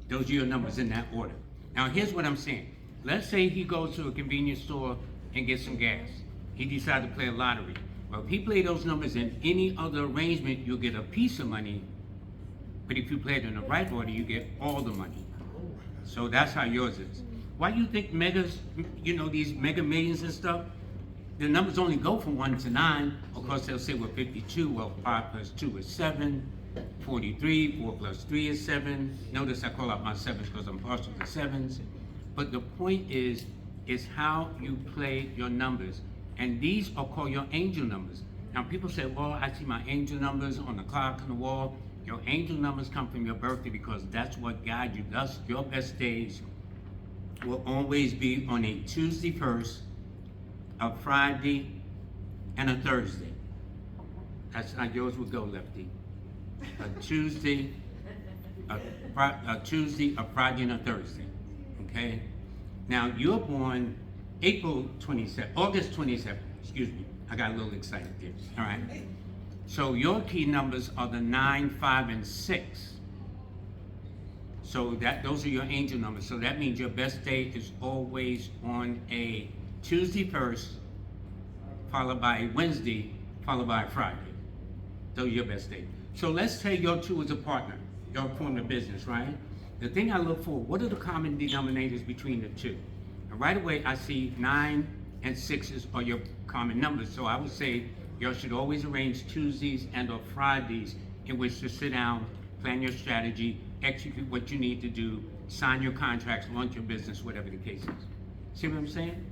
Those are your numbers in that order. Now here's what I'm saying. Let's say he goes to a convenience store and gets some gas. He decides to play a lottery. Well, if he play those numbers in any other arrangement, you'll get a piece of money. But if you play it in the right order, you get all the money. So that's how yours is. Why do you think megas, these mega millions and stuff, the numbers only go from 1 to 9. Of course, they'll say we're 52. Well, 5 plus 2 is 7. 43, 4 plus 3 is 7. Notice I call out my 7s because I'm partial to 7s. But the point is how you play your numbers. And these are called your angel numbers. Now people say, well, I see my angel numbers on the clock on the wall. Your angel numbers come from your birthday because that's what guides you. Thus, your best days will always be on a Tuesday first, a Friday, and a Thursday. That's how yours would go, Lefty. A Tuesday, a Friday, and a Thursday. Okay? Now, you're born August 27th, excuse me. I got a little excited there, all right? So your key numbers are the 9, 5, and 6. So those are your angel numbers. So that means your best day is always on a Tuesday first, followed by a Wednesday, followed by a Friday. Those are your best days. So let's say your two is a partner. Y'all form a business, right? The thing I look for, what are the common denominators between the two? And right away, I see 9 and 6s are your common numbers. So I would say you should always arrange Tuesdays and or Fridays in which to sit down, plan your strategy, execute what you need to do, sign your contracts, launch your business, whatever the case is. See what I'm saying?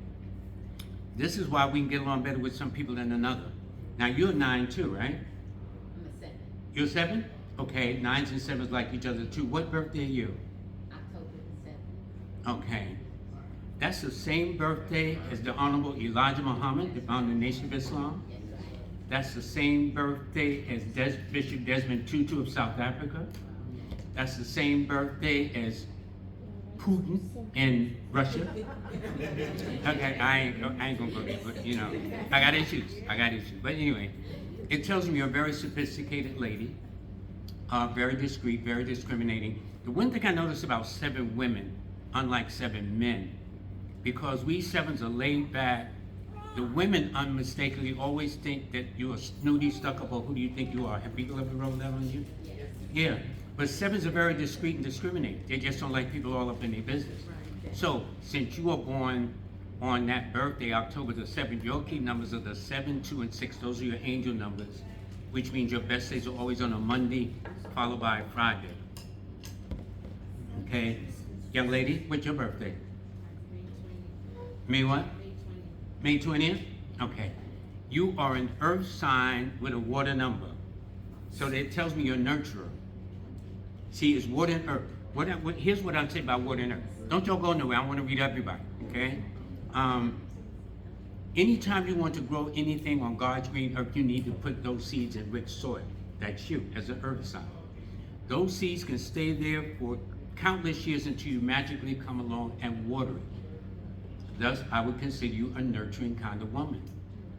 This is why we can get along better with some people than another. Now you're 9 too, right? I'm a 7. You're 7? Okay, 9s and 7s like each other too. What birthday are you? October the 7th. Okay. That's the same birthday as the Honorable Elijah Muhammad, the founder of the Nation of Islam. Yes, right. That's the same birthday as Bishop Desmond Tutu of South Africa. That's the same birthday as Putin in Russia. Okay, I ain't gonna go there, but I got issues. But anyway, it tells me you're a very sophisticated lady, very discreet, very discriminating. The one thing I notice about 7 women, unlike 7 men, because we 7s are laid back, the women unmistakably always think that you're snooty, stuck up, or who do you think you are? Have people ever rolled that on you? Yes. Yeah, but 7s are very discreet and discriminating. They just don't like people all up in their business. So, since you were born on that birthday, October the 7th, your key numbers are the 7, 2, and 6. Those are your angel numbers, which means your best days are always on a Monday, followed by a Friday. Okay? Young lady, what's your birthday? May what? May 20th? Okay. You are an earth sign with a water number. So that tells me you're a nurturer. See, it's water and earth. Here's what I'd say about water and earth. Don't y'all go nowhere. I want to read everybody, okay? Anytime you want to grow anything on God's green earth, you need to put those seeds in rich soil. That's you, as an earth sign. Those seeds can stay there for countless years until you magically come along and water it. Thus, I would consider you a nurturing kind of woman.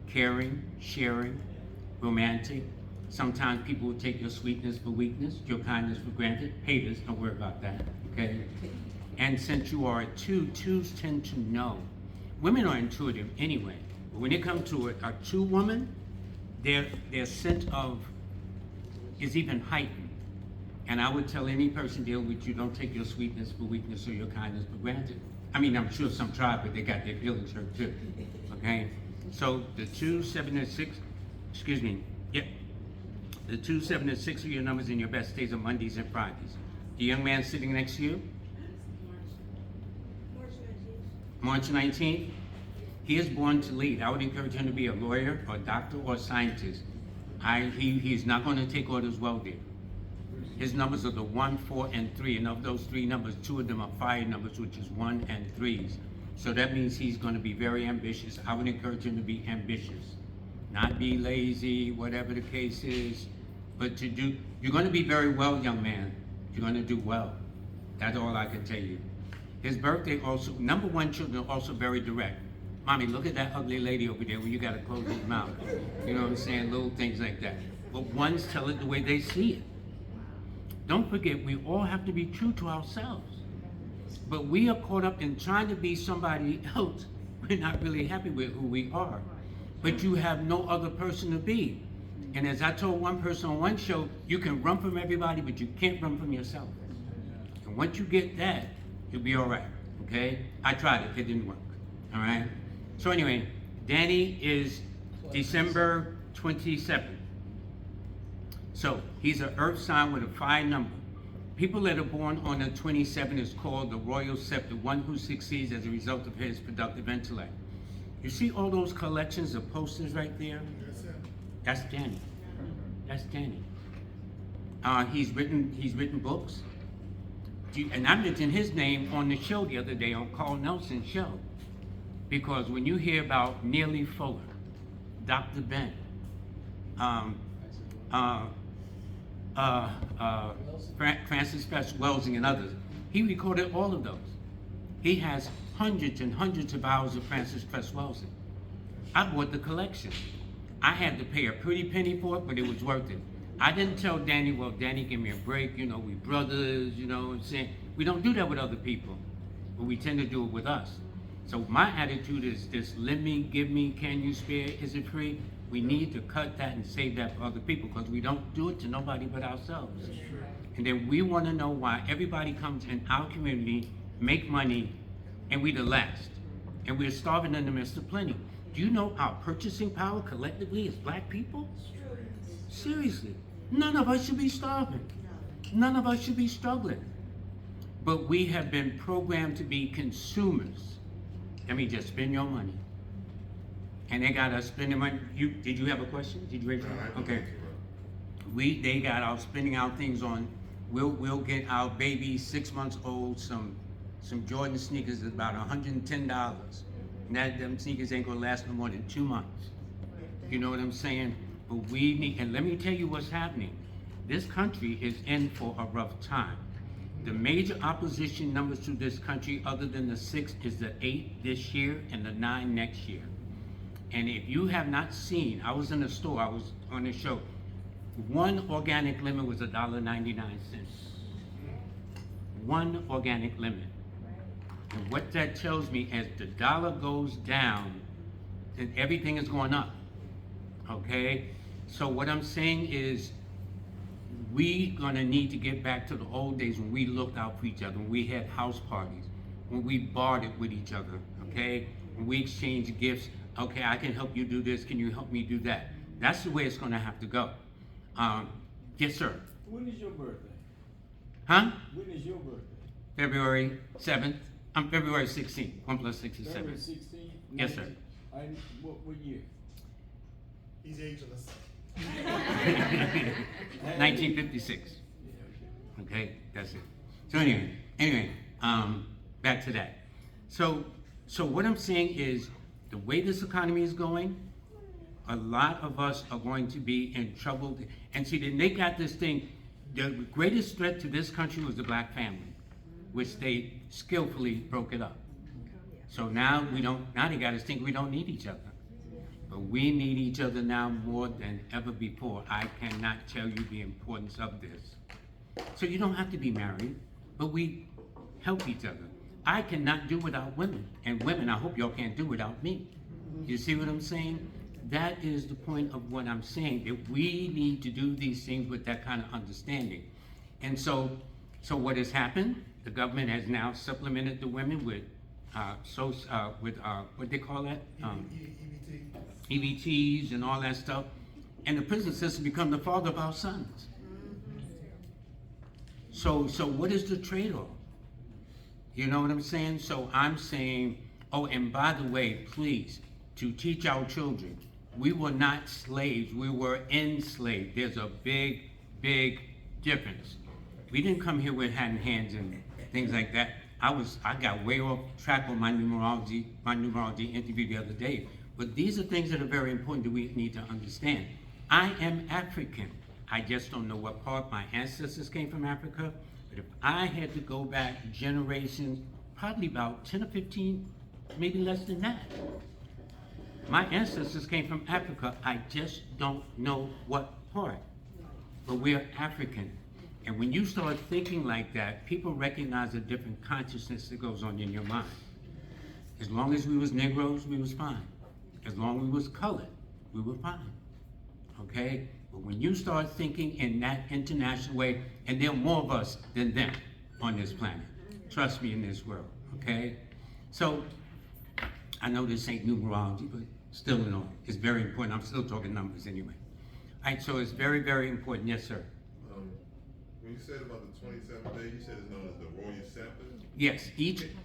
Caring, sharing, romantic. Sometimes people will take your sweetness for weakness, your kindness for granted. Haters, don't worry about that, okay? And since you are a 2, 2s tend to know. Women are intuitive anyway, but when it comes to a 2 woman, their sense of is even heightened. And I would tell any person dealing with you, don't take your sweetness for weakness or your kindness for granted. I mean, I'm sure some try, but they got their feelings hurt too, okay? So the 2, 7, and 6, excuse me, yep. The 2, 7, and 6 are your numbers in your best days on Mondays and Fridays. The young man sitting next to you? March 19th. He is born to lead. I would encourage him to be a lawyer or a doctor or a scientist. He's not going to take orders well there. His numbers are the 1, 4, and 3, and of those 3 numbers, 2 of them are fire numbers, which is 1 and 3s. So that means he's gonna be very ambitious. I would encourage him to be ambitious, not be lazy, whatever the case is, but to do, you're gonna be very well, young man. You're gonna do well. That's all I can tell you. His birthday also, number one, children are also very direct. Mommy, look at that ugly lady over there when you gotta close his mouth. You know what I'm saying? Little things like that. But ones tell it the way they see it. Don't forget, we all have to be true to ourselves. But we are caught up in trying to be somebody else. We're not really happy with who we are. But you have no other person to be. And as I told one person on one show, you can run from everybody, but you can't run from yourself. And once you get that, you'll be all right, okay? I tried it didn't work, all right? So anyway, Danny is December 27th. So he's an earth sign with a 5 number. People that are born on the 27th is called the royal scepter, one who succeeds as a result of his productive intellect. You see all those collections of posters right there? That's Danny. That's Danny. He's written books. And I mentioned his name on the show the other day, on Carl Nelson's show. Because when you hear about Neely Fuller, Dr. Ben, Francis Fest Welsing and others, he recorded all of those. He has hundreds and hundreds of hours of Francis Fest Welsing. I bought the collection. I had to pay a pretty penny for it, but it was worth it. I didn't tell Danny, well, Danny, give me a break, you know, we brothers, you know what I'm saying? We don't do that with other people, but we tend to do it with us. So my attitude is this: lend me, give me, can you spare, is it free? We need to cut that and save that for other people, because we don't do it to nobody but ourselves. And then we want to know why everybody comes in our community, make money, and we the last. And we're starving in the midst of plenty. Do you know our purchasing power collectively as black people? Seriously, none of us should be starving. None of us should be struggling. But we have been programmed to be consumers. That means just spend your money. And they got us spending money. Did you have a question? Did you raise your hand? Okay. They got us spending our things on, we'll get our baby 6 months old some Jordan sneakers at about $110. And them sneakers ain't gonna last no more than 2 months. You know what I'm saying? But we need, and let me tell you what's happening. This country is in for a rough time. The major opposition numbers to this country, other than the 6, is the 8 this year and the 9 next year. And if you have not seen, I was in the store, I was on the show, one organic lemon was $1.99. One organic lemon. And what that tells me, as the dollar goes down, then everything is going up, okay? So what I'm saying is, we gonna need to get back to the old days when we looked out for each other, when we had house parties, when we bartered with each other, okay? When we exchanged gifts, okay, I can help you do this, can you help me do that? That's the way it's gonna have to go. Yes, sir. When is your birthday? Huh? When is your birthday? February 7th. I'm February 16th, 1 plus 6 is 7. February 16th? Yes, sir. What year? He's ageless. 1956. Okay, that's it. So anyway, back to that. So what I'm saying is, the way this economy is going, a lot of us are going to be in trouble. And see, then they got this thing, the greatest threat to this country was the black family, which they skillfully broke it up. So now they got us think we don't need each other. But we need each other now more than ever before. I cannot tell you the importance of this. So you don't have to be married, but we help each other. I cannot do without women, and women, I hope y'all can't do without me. You see what I'm saying? That is the point of what I'm saying, that we need to do these things with that kind of understanding. And so what has happened? The government has now supplemented the women with what they call that? EBTs and all that stuff. And the prison system become the father of our sons. So what is the trade-off? You know what I'm saying? So I'm saying, oh, and by the way, please, to teach our children, we were not slaves, we were enslaved. There's a big, big difference. We didn't come here with hat in hands and things like that. I got way off track on my numerology interview the other day. But these are things that are very important that we need to understand. I am African. I just don't know what part my ancestors came from Africa. But if I had to go back generations, probably about 10 or 15, maybe less than that. My ancestors came from Africa. I just don't know what part. But we're African. And when you start thinking like that, people recognize a different consciousness that goes on in your mind. As long as we was Negroes, we was fine. As long as we was colored, we were fine. Okay? But when you start thinking in that international way, and there are more of us than them on this planet. Trust me, in this world. Okay? So, I know this ain't numerology, but still, you know, it's very important. I'm still talking numbers anyway. All right, so it's very, very important. Yes, sir. When you said about the 27th day, you said it's known as the Royal Scepter? Yes,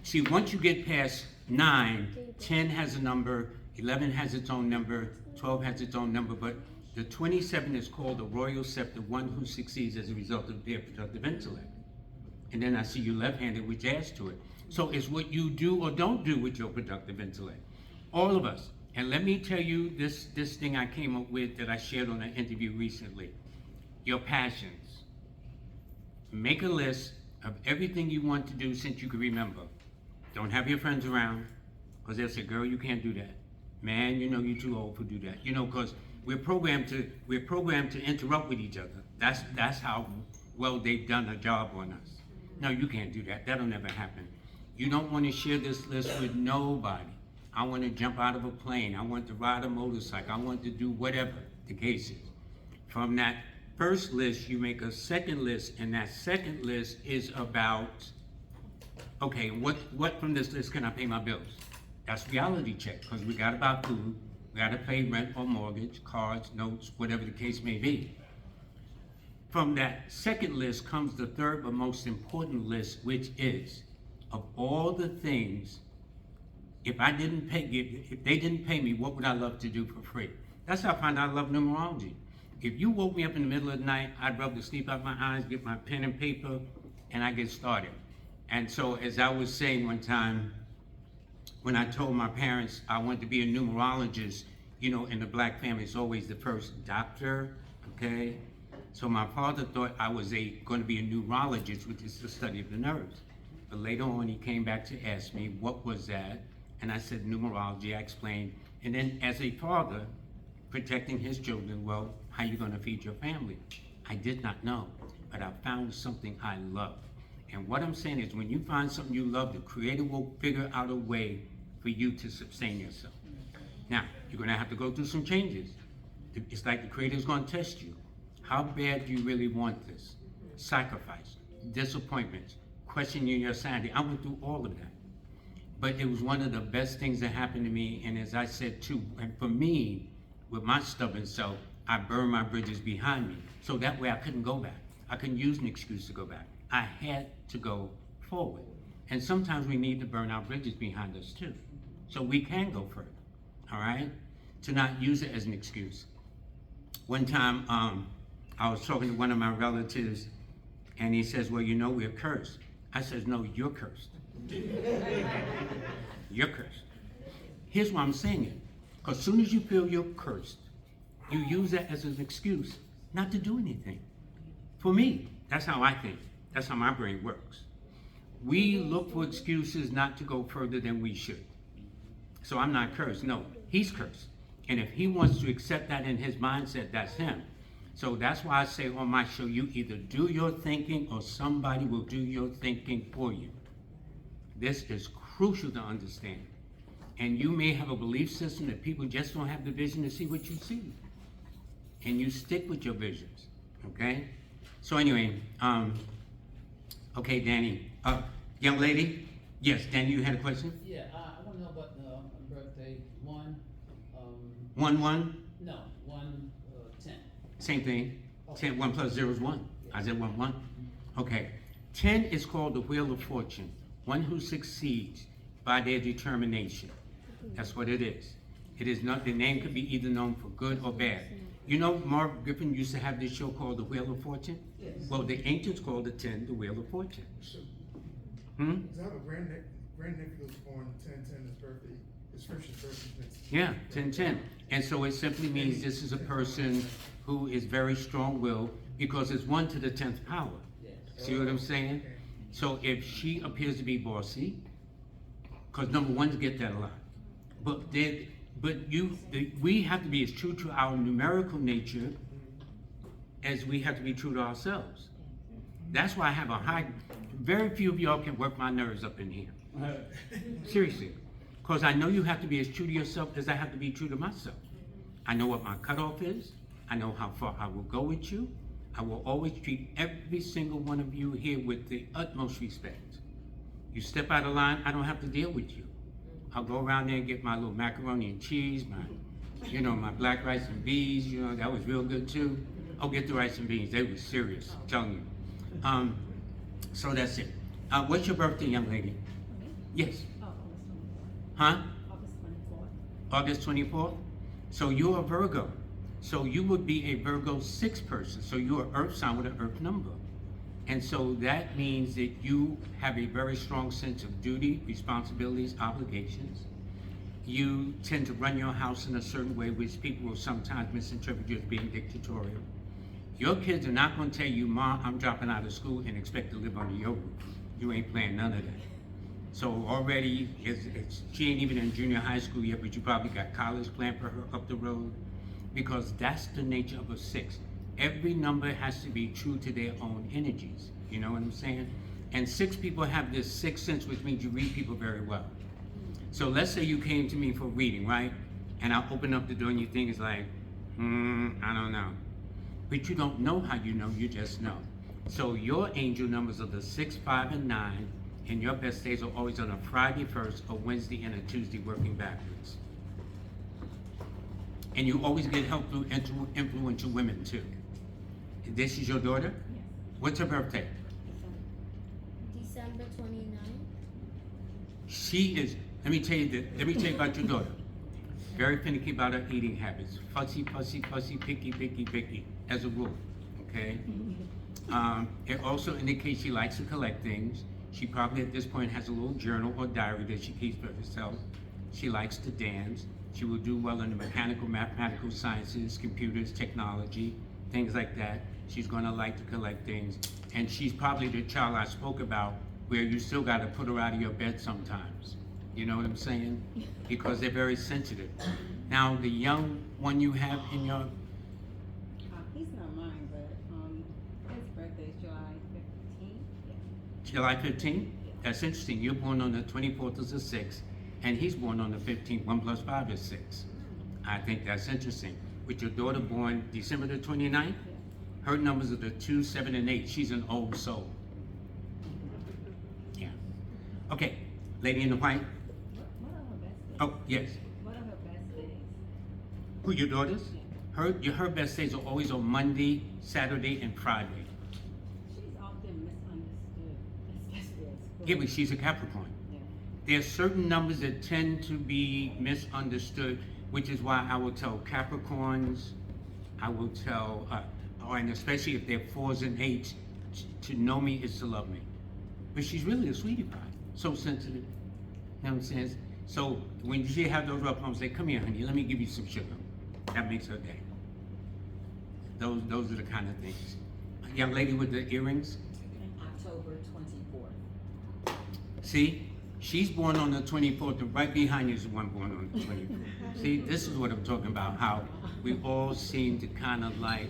see, once you get past 9, 10 has a number, 11 has its own number, 12 has its own number, but the 27 is called the Royal Scepter, one who succeeds as a result of their productive intellect. And then I see you left-handed, which adds to it. So it's what you do or don't do with your productive intellect. All of us. And let me tell you this thing I came up with that I shared on an interview recently. Your passions. Make a list of everything you want to do since you can remember. Don't have your friends around, because they'll say, girl, you can't do that. Man, you know you're too old to do that. You know, because we're programmed to interrupt with each other. That's how well they've done a job on us. No, you can't do that. That'll never happen. You don't want to share this list with nobody. I want to jump out of a plane. I want to ride a motorcycle. I want to do whatever the case is. From that first list, you make a second list, and that second list is about, okay, what from this list can I pay my bills? That's reality check, because we got to buy food, we got to pay rent or mortgage, cards, notes, whatever the case may be. From that second list comes the third but most important list, which is, of all the things, if they didn't pay me, what would I love to do for free? That's how I find out I love numerology. If you woke me up in the middle of the night, I'd rub the sleep out my eyes, get my pen and paper, and I get started. And so, as I was saying one time, when I told my parents I wanted to be a numerologist, you know, in the black family, it's always the first doctor, okay? So my father thought I was going to be a neurologist, which is the study of the nerves. But later on, he came back to ask me, what was that? And I said, numerology. I explained. And then as a father, protecting his children, well, how are you going to feed your family? I did not know, but I found something I love. And what I'm saying is, when you find something you love, the Creator will figure out a way for you to sustain yourself. Now, you're going to have to go through some changes. It's like the Creator's going to test you. How bad do you really want this? Sacrifice, disappointments, questioning your sanity. I went through all of that. But it was one of the best things that happened to me. And as I said too, and for me, with my stubborn self, I burned my bridges behind me. So that way I couldn't go back. I couldn't use an excuse to go back. I had to go forward. And sometimes we need to burn our bridges behind us too. So we can go further, all right? To not use it as an excuse. One time, I was talking to one of my relatives, and he says, well, you know, we're cursed. I says, no, you're cursed. You're cursed. Here's why I'm saying it. Because as soon as you feel you're cursed, you use that as an excuse not to do anything. For me, that's how I think. That's how my brain works. We look for excuses not to go further than we should. So I'm not cursed. No, he's cursed. And if he wants to accept that in his mindset, that's him. So that's why I say on my show, you either do your thinking or somebody will do your thinking for you. This is crucial to understand. And you may have a belief system that people just don't have the vision to see what you see. And you stick with your visions, okay? So anyway, okay, Danny. Young lady? Yes, Danny, you had a question? Yeah, I want to know about the birthday, 1, 1-1? no, 1/10. Same thing. Okay. 10, 1 plus 0 is 1. I said 1-1. Okay. 10 is called the Wheel of Fortune. One who succeeds by their determination. That's what it is. It is not, the name could be either known for good or bad. You know, Mark Griffin used to have this show called The Wheel of Fortune? Yes. Well, the ancients called the 10 the Wheel of Fortune. Because I have a grandnephew who was born 10/10, his birthday, his first birthday next. Yeah, 10/10. And so it simply means this is a person who is very strong-willed because it's 1 to the 10th power. Yes. See what I'm saying? So if she appears to be bossy, because number ones get that a lot, we have to be as true to our numerical nature as we have to be true to ourselves. That's why I have very few of y'all can work my nerves up in here. Seriously. Because I know you have to be as true to yourself as I have to be true to myself. I know what my cutoff is. I know how far I will go with you. I will always treat every single one of you here with the utmost respect. You step out of line, I don't have to deal with you. I'll go around there and get my little macaroni and cheese, my black rice and beans, that was real good too. I'll get the rice and beans, they were serious, I'm telling you. So that's it. What's your birthday, young lady? Yes. Huh? August 24th? So you're a Virgo. So you would be a Virgo 6 person. So you're an earth sign with an earth number. And so that means that you have a very strong sense of duty, responsibilities, obligations. You tend to run your house in a certain way, which people will sometimes misinterpret you as being dictatorial. Your kids are not going to tell you, Mom, I'm dropping out of school and expect to live under your roof. You ain't playing none of that. So already, she ain't even in junior high school yet, but you probably got college planned for her up the road, because that's the nature of a 6. Every number has to be true to their own energies. You know what I'm saying? And 6 people have this 6th sense, which means you read people very well. So let's say you came to me for reading, right? And I open up the door and you think it's like, I don't know. But you don't know how you know, you just know. So your angel numbers are the 6, 5, and 9, and your best days are always on a Friday first, a Wednesday, and a Tuesday working backwards. And you always get help through influential women too. This is your daughter? Yes. What's her birthday? December 29th. She is, let me tell you about your daughter. Very finicky about her eating habits. Fussy, picky, as a rule, okay? It also indicates she likes to collect things. She probably at this point has a little journal or diary that she keeps for herself. She likes to dance. She will do well in the mechanical, mathematical sciences, computers, technology, things like that. She's gonna like to collect things. And she's probably the child I spoke about where you still gotta put her out of your bed sometimes. You know what I'm saying? Because they're very sensitive. Now, the young one you have in your, He's not mine, but his birthday is July 15th. July 15th? That's interesting. You're born on the 24th of the 6th, and he's born on the 15th. 1 + 5 is 6. I think that's interesting. With your daughter born December the 29th, her numbers are the 2, 7, and 8. She's an old soul. Yeah. Okay, lady in the white. What are her best days? Oh, yes. What are her best days? Who, your daughters? Her best days are always on Monday, Saturday, and Friday. She's often misunderstood, especially at school. Yeah, but she's a Capricorn. Yeah. There are certain numbers that tend to be misunderstood, which is why I will tell Capricorns, I will tell, and especially if they're 4s and 8s, to know me is to love me. But she's really a sweetie pie, so sensitive. You know what I'm saying? So when she have those rough moments, say, come here, honey, let me give you some sugar. That makes her day. Those are the kind of things. Young lady with the earrings. October 24th. See, she's born on the 24th, and right behind you is the one born on the 24th. See, this is what I'm talking about, how we all seem to kind of like,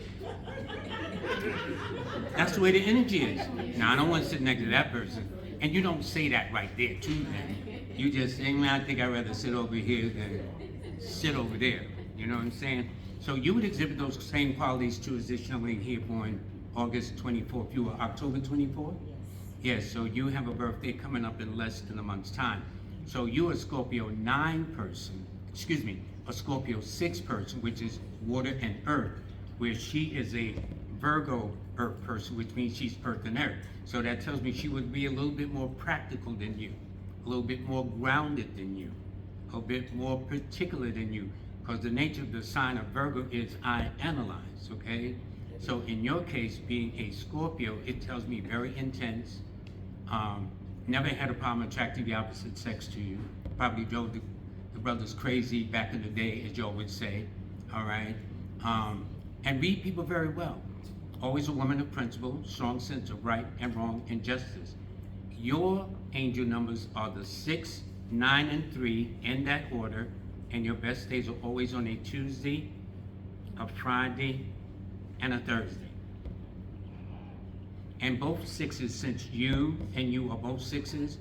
that's the way the energy is. Now, I don't want to sit next to that person. And you don't say that right there, too, then. You just say, man, I think I'd rather sit over here than sit over there. You know what I'm saying? So you would exhibit those same qualities, too, as this young lady here born August 24th. You were October 24th? Yes, so you have a birthday coming up in less than a month's time. So you're a Scorpio 9 person, a Scorpio 6 person, which is water and earth, where she is a Virgo earth person, which means she's earth and earth. So that tells me she would be a little bit more practical than you, a little bit more grounded than you, a bit more particular than you, because the nature of the sign of Virgo is I analyze, okay? So in your case, being a Scorpio, it tells me very intense, never had a problem attracting the opposite sex to you. Probably drove the brothers crazy back in the day, as Joe would say, all right? And read people very well. Always a woman of principle, strong sense of right and wrong and justice. Your angel numbers are the 6, 9, and 3 in that order, and your best days are always on a Tuesday, a Friday, and a Thursday. And both 6s, since you and you are both 6s,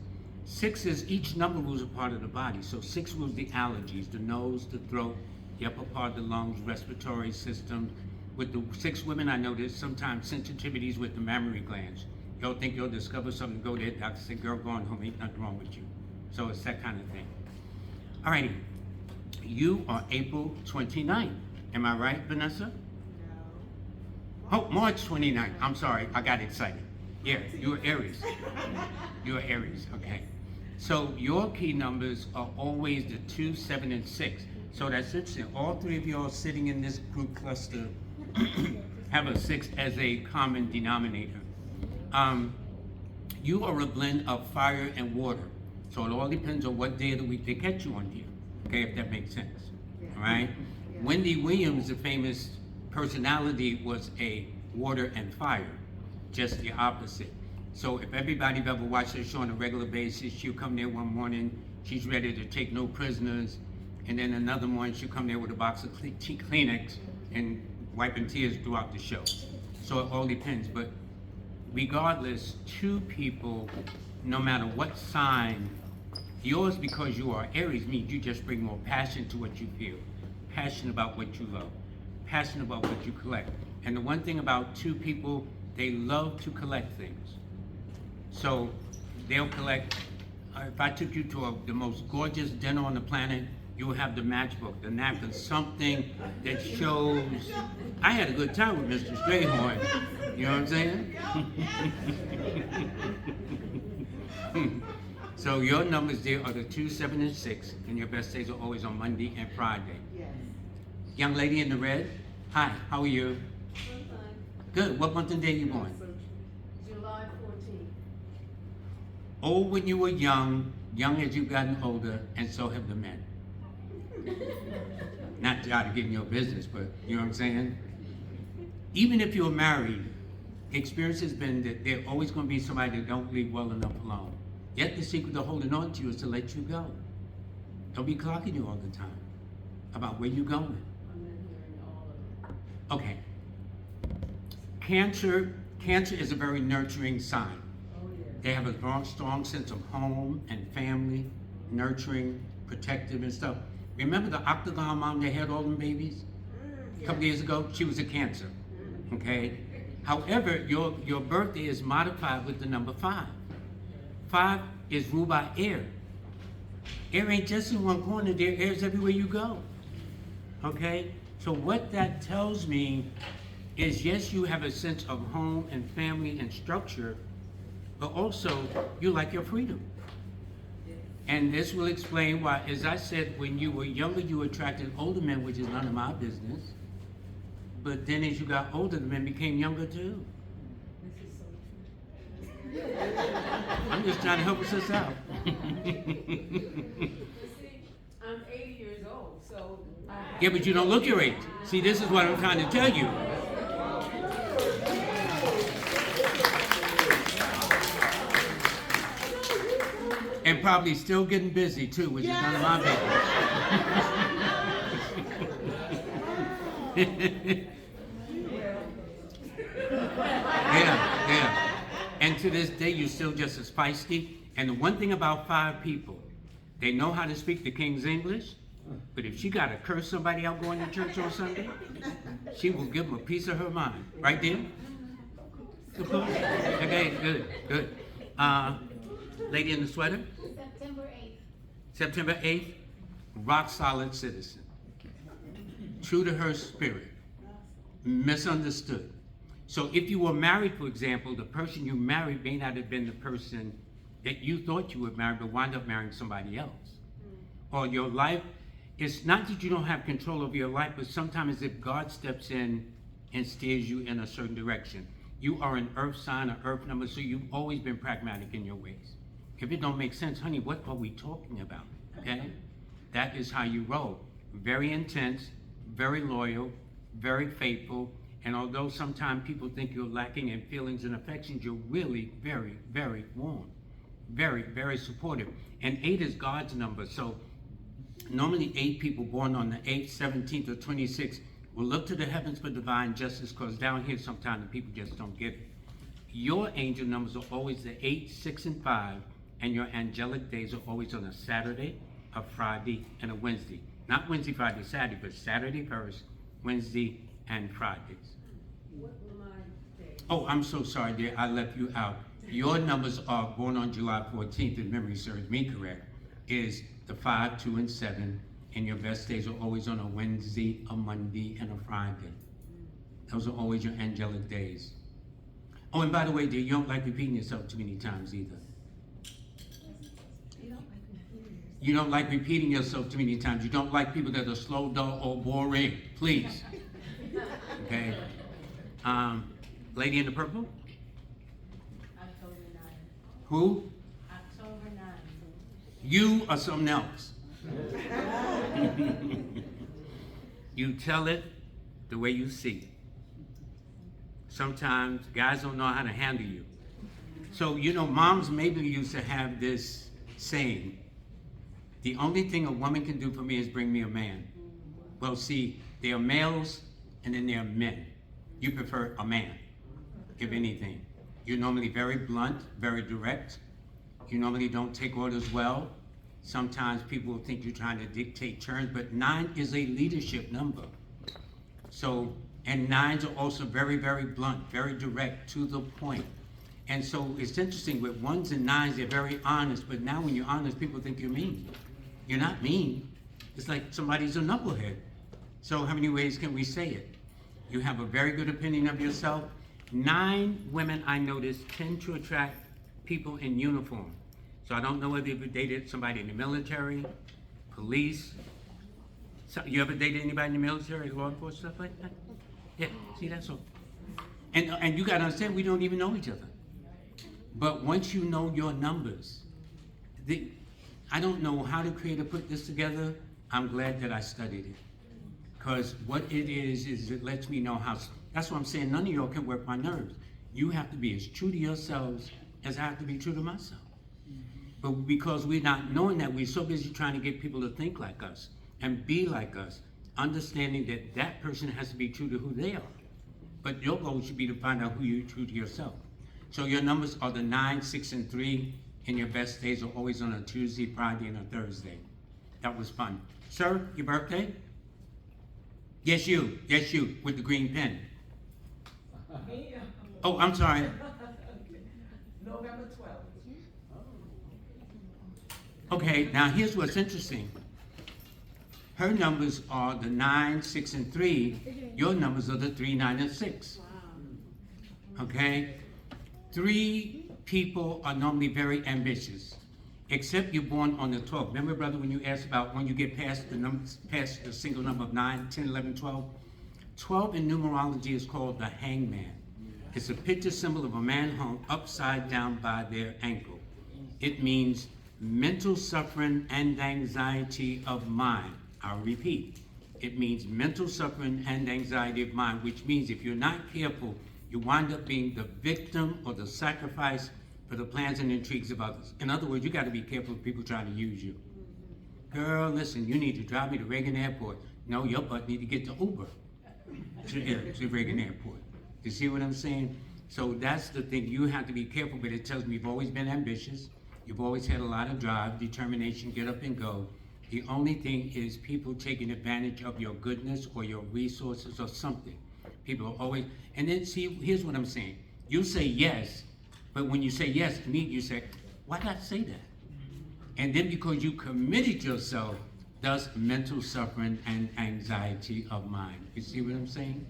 6s, each number rules a part of the body. So 6 rules the allergies, the nose, the throat, the upper part of the lungs, respiratory system. With the 6 women, I know there's sometimes sensitivities with the mammary glands. Y'all think you'll discover something, go there, doctor say, girl, go on home, ain't nothing wrong with you. So it's that kind of thing. All righty, you are April 29th. Am I right, Vanessa? Oh, March 29th. I'm sorry, I got excited. Yeah, you're Aries. You're Aries, okay. So your key numbers are always the 2, 7, and 6. So that's interesting. All 3 of you are sitting in this group cluster have a 6 as a common denominator. You are a blend of fire and water. So it all depends on what day of the week they catch you on here. Okay, if that makes sense. All right? Wendy Williams, the famous personality, was a water and fire, just the opposite. So if everybody ever watched her show on a regular basis, she'll come there one morning, she's ready to take no prisoners, and then another morning she'll come there with a box of Kleenex and wiping tears throughout the show. So it all depends, but regardless, 2 people, no matter what sign, yours, because you are Aries, means you just bring more passion to what you feel, passion about what you love, passionate about what you collect. And the one thing about 2 people, they love to collect things. So they'll collect, if I took you to the most gorgeous dinner on the planet, you will have the matchbook, the napkin, something that shows, I had a good time with Mr. Strayhorn. You know what I'm saying? So your numbers there are the 2, 7, and 6, and your best days are always on Monday and Friday. Yes. Young lady in the red, hi, how are you? Good, what month and day you born? July 14th. Old when you were young as you've gotten older, and so have the men. Not to try to get in your business, but you know what I'm saying? Even if you're married, the experience has been that there's always going to be somebody that don't leave well enough alone. Yet the secret to holding on to you is to let you go. Don't be clocking you all the time about where you're going. I'm in hearing all of it. Okay. Cancer is a very nurturing sign. Oh, yeah. They have a strong sense of home and family, nurturing, protective and stuff. Remember the octagon mom that had all them babies? A couple years ago, she was a Cancer, okay? However, your birthday is modified with the number 5. 5 is ruled by air. Air ain't just in one corner, there air's everywhere you go, okay? So what that tells me is, yes, you have a sense of home and family and structure, but also you like your freedom. And this will explain why, as I said, when you were younger, you attracted older men, which is none of my business. But then as you got older, the men became younger too. This is so true. I'm just trying to help us out. See, I'm 80 years old, so Yeah, but you don't look your age. See, this is what I'm trying to tell you. And probably still getting busy too, which is none of my business. Yeah. And to this day, you're still just as feisty. And the one thing about 5 people, they know how to speak the King's English, but if she got to curse somebody out going to church on Sunday, she will give them a piece of her mind. Right there? Okay, good. Lady in the sweater? September 8th. September 8th, rock solid citizen. True to her spirit. Misunderstood. So if you were married, for example, the person you married may not have been the person that you thought you would marry, but wind up marrying somebody else. Or your life, it's not that you don't have control over your life, but sometimes as if God steps in and steers you in a certain direction. You are an earth sign, an earth number, so you've always been pragmatic in your ways. If it don't make sense, honey, what are we talking about? Okay? That is how you roll. Very intense, very loyal, very faithful, and although sometimes people think you're lacking in feelings and affections, you're really very, very warm. Very, very supportive. And 8 is God's number, so normally 8 people born on the 8th, 17th, or 26th will look to the heavens for divine justice, because down here sometimes the people just don't get it. Your angel numbers are always the 8, 6, and 5, and your angelic days are always on a Saturday, a Friday, and a Wednesday. Not Wednesday, Friday, Saturday, but Saturday first, Wednesday, and Fridays. What were my days? Oh, I'm so sorry, dear, I left you out. Your numbers are born on July 14th, if memory serves me correct, is the 5, 2, and 7, and your best days are always on a Wednesday, a Monday, and a Friday. Those are always your angelic days. Oh, and by the way, dear, you don't like repeating yourself too many times either. You don't like repeating yourself too many times. You don't like people that are slow, dull, or boring. Please. Okay. Lady in the purple? October 9th. Who? October 9th. You are something else. You tell it the way you see it. Sometimes guys don't know how to handle you. So, you know, moms maybe used to have this saying, the only thing a woman can do for me is bring me a man. Well, see, there are males and then there are men. You prefer a man, if anything. You're normally very blunt, very direct. You normally don't take orders well. Sometimes people will think you're trying to dictate terms, but 9 is a leadership number. So, and 9s are also very, very blunt, very direct, to the point. And so it's interesting, with 1s and 9s, they're very honest, but now when you're honest, people think you're mean. You're not mean. It's like somebody's a knucklehead. So how many ways can we say it? You have a very good opinion of yourself. 9 women I noticed tend to attract people in uniform. So I don't know whether you've dated somebody in the military, police. So, you ever dated anybody in the military, law enforcement, stuff like that? Yeah, see, that's all. And you gotta understand, we don't even know each other. But once you know your numbers, I don't know how the Creator put this together. I'm glad that I studied it. Because what it is it lets me know how, that's what I'm saying, none of y'all can work my nerves. You have to be as true to yourselves as I have to be true to myself. But because we're not knowing that, we're so busy trying to get people to think like us and be like us, understanding that that person has to be true to who they are. But your goal should be to find out who you're true to yourself. So your numbers are the 9, 6, and 3, and your best days are always on a Tuesday, Friday, and a Thursday. That was fun. Sir, your birthday? Yes, you, with the green pen. Oh, I'm sorry. November 12th. Okay, now here's what's interesting. Her numbers are the 9, 6, and 3. Your numbers are the 3, 9, and 6. Okay? 3 people are normally very ambitious, except you're born on the 12th. Remember, brother, when you asked about when you get past the numbers, past the single number of 9, 10, 11, 12? 12 in numerology is called the hangman. It's a picture symbol of a man hung upside down by their ankle. It means mental suffering and anxiety of mind. I'll repeat. It means mental suffering and anxiety of mind, which means if you're not careful, you wind up being the victim or the sacrifice for the plans and intrigues of others. In other words, you got to be careful of people trying to use you. Girl, listen, you need to drive me to Reagan Airport. No, your butt need to get the Uber to Reagan Airport. You see what I'm saying? So that's the thing. You have to be careful, but it tells me you've always been ambitious. You've always had a lot of drive, determination, get up and go. The only thing is people taking advantage of your goodness or your resources or something. People are always, and then see, here's what I'm saying. You say yes, but when you say yes, immediately you say, why not say that? And then because you committed yourself, thus mental suffering and anxiety of mind. You see what I'm saying?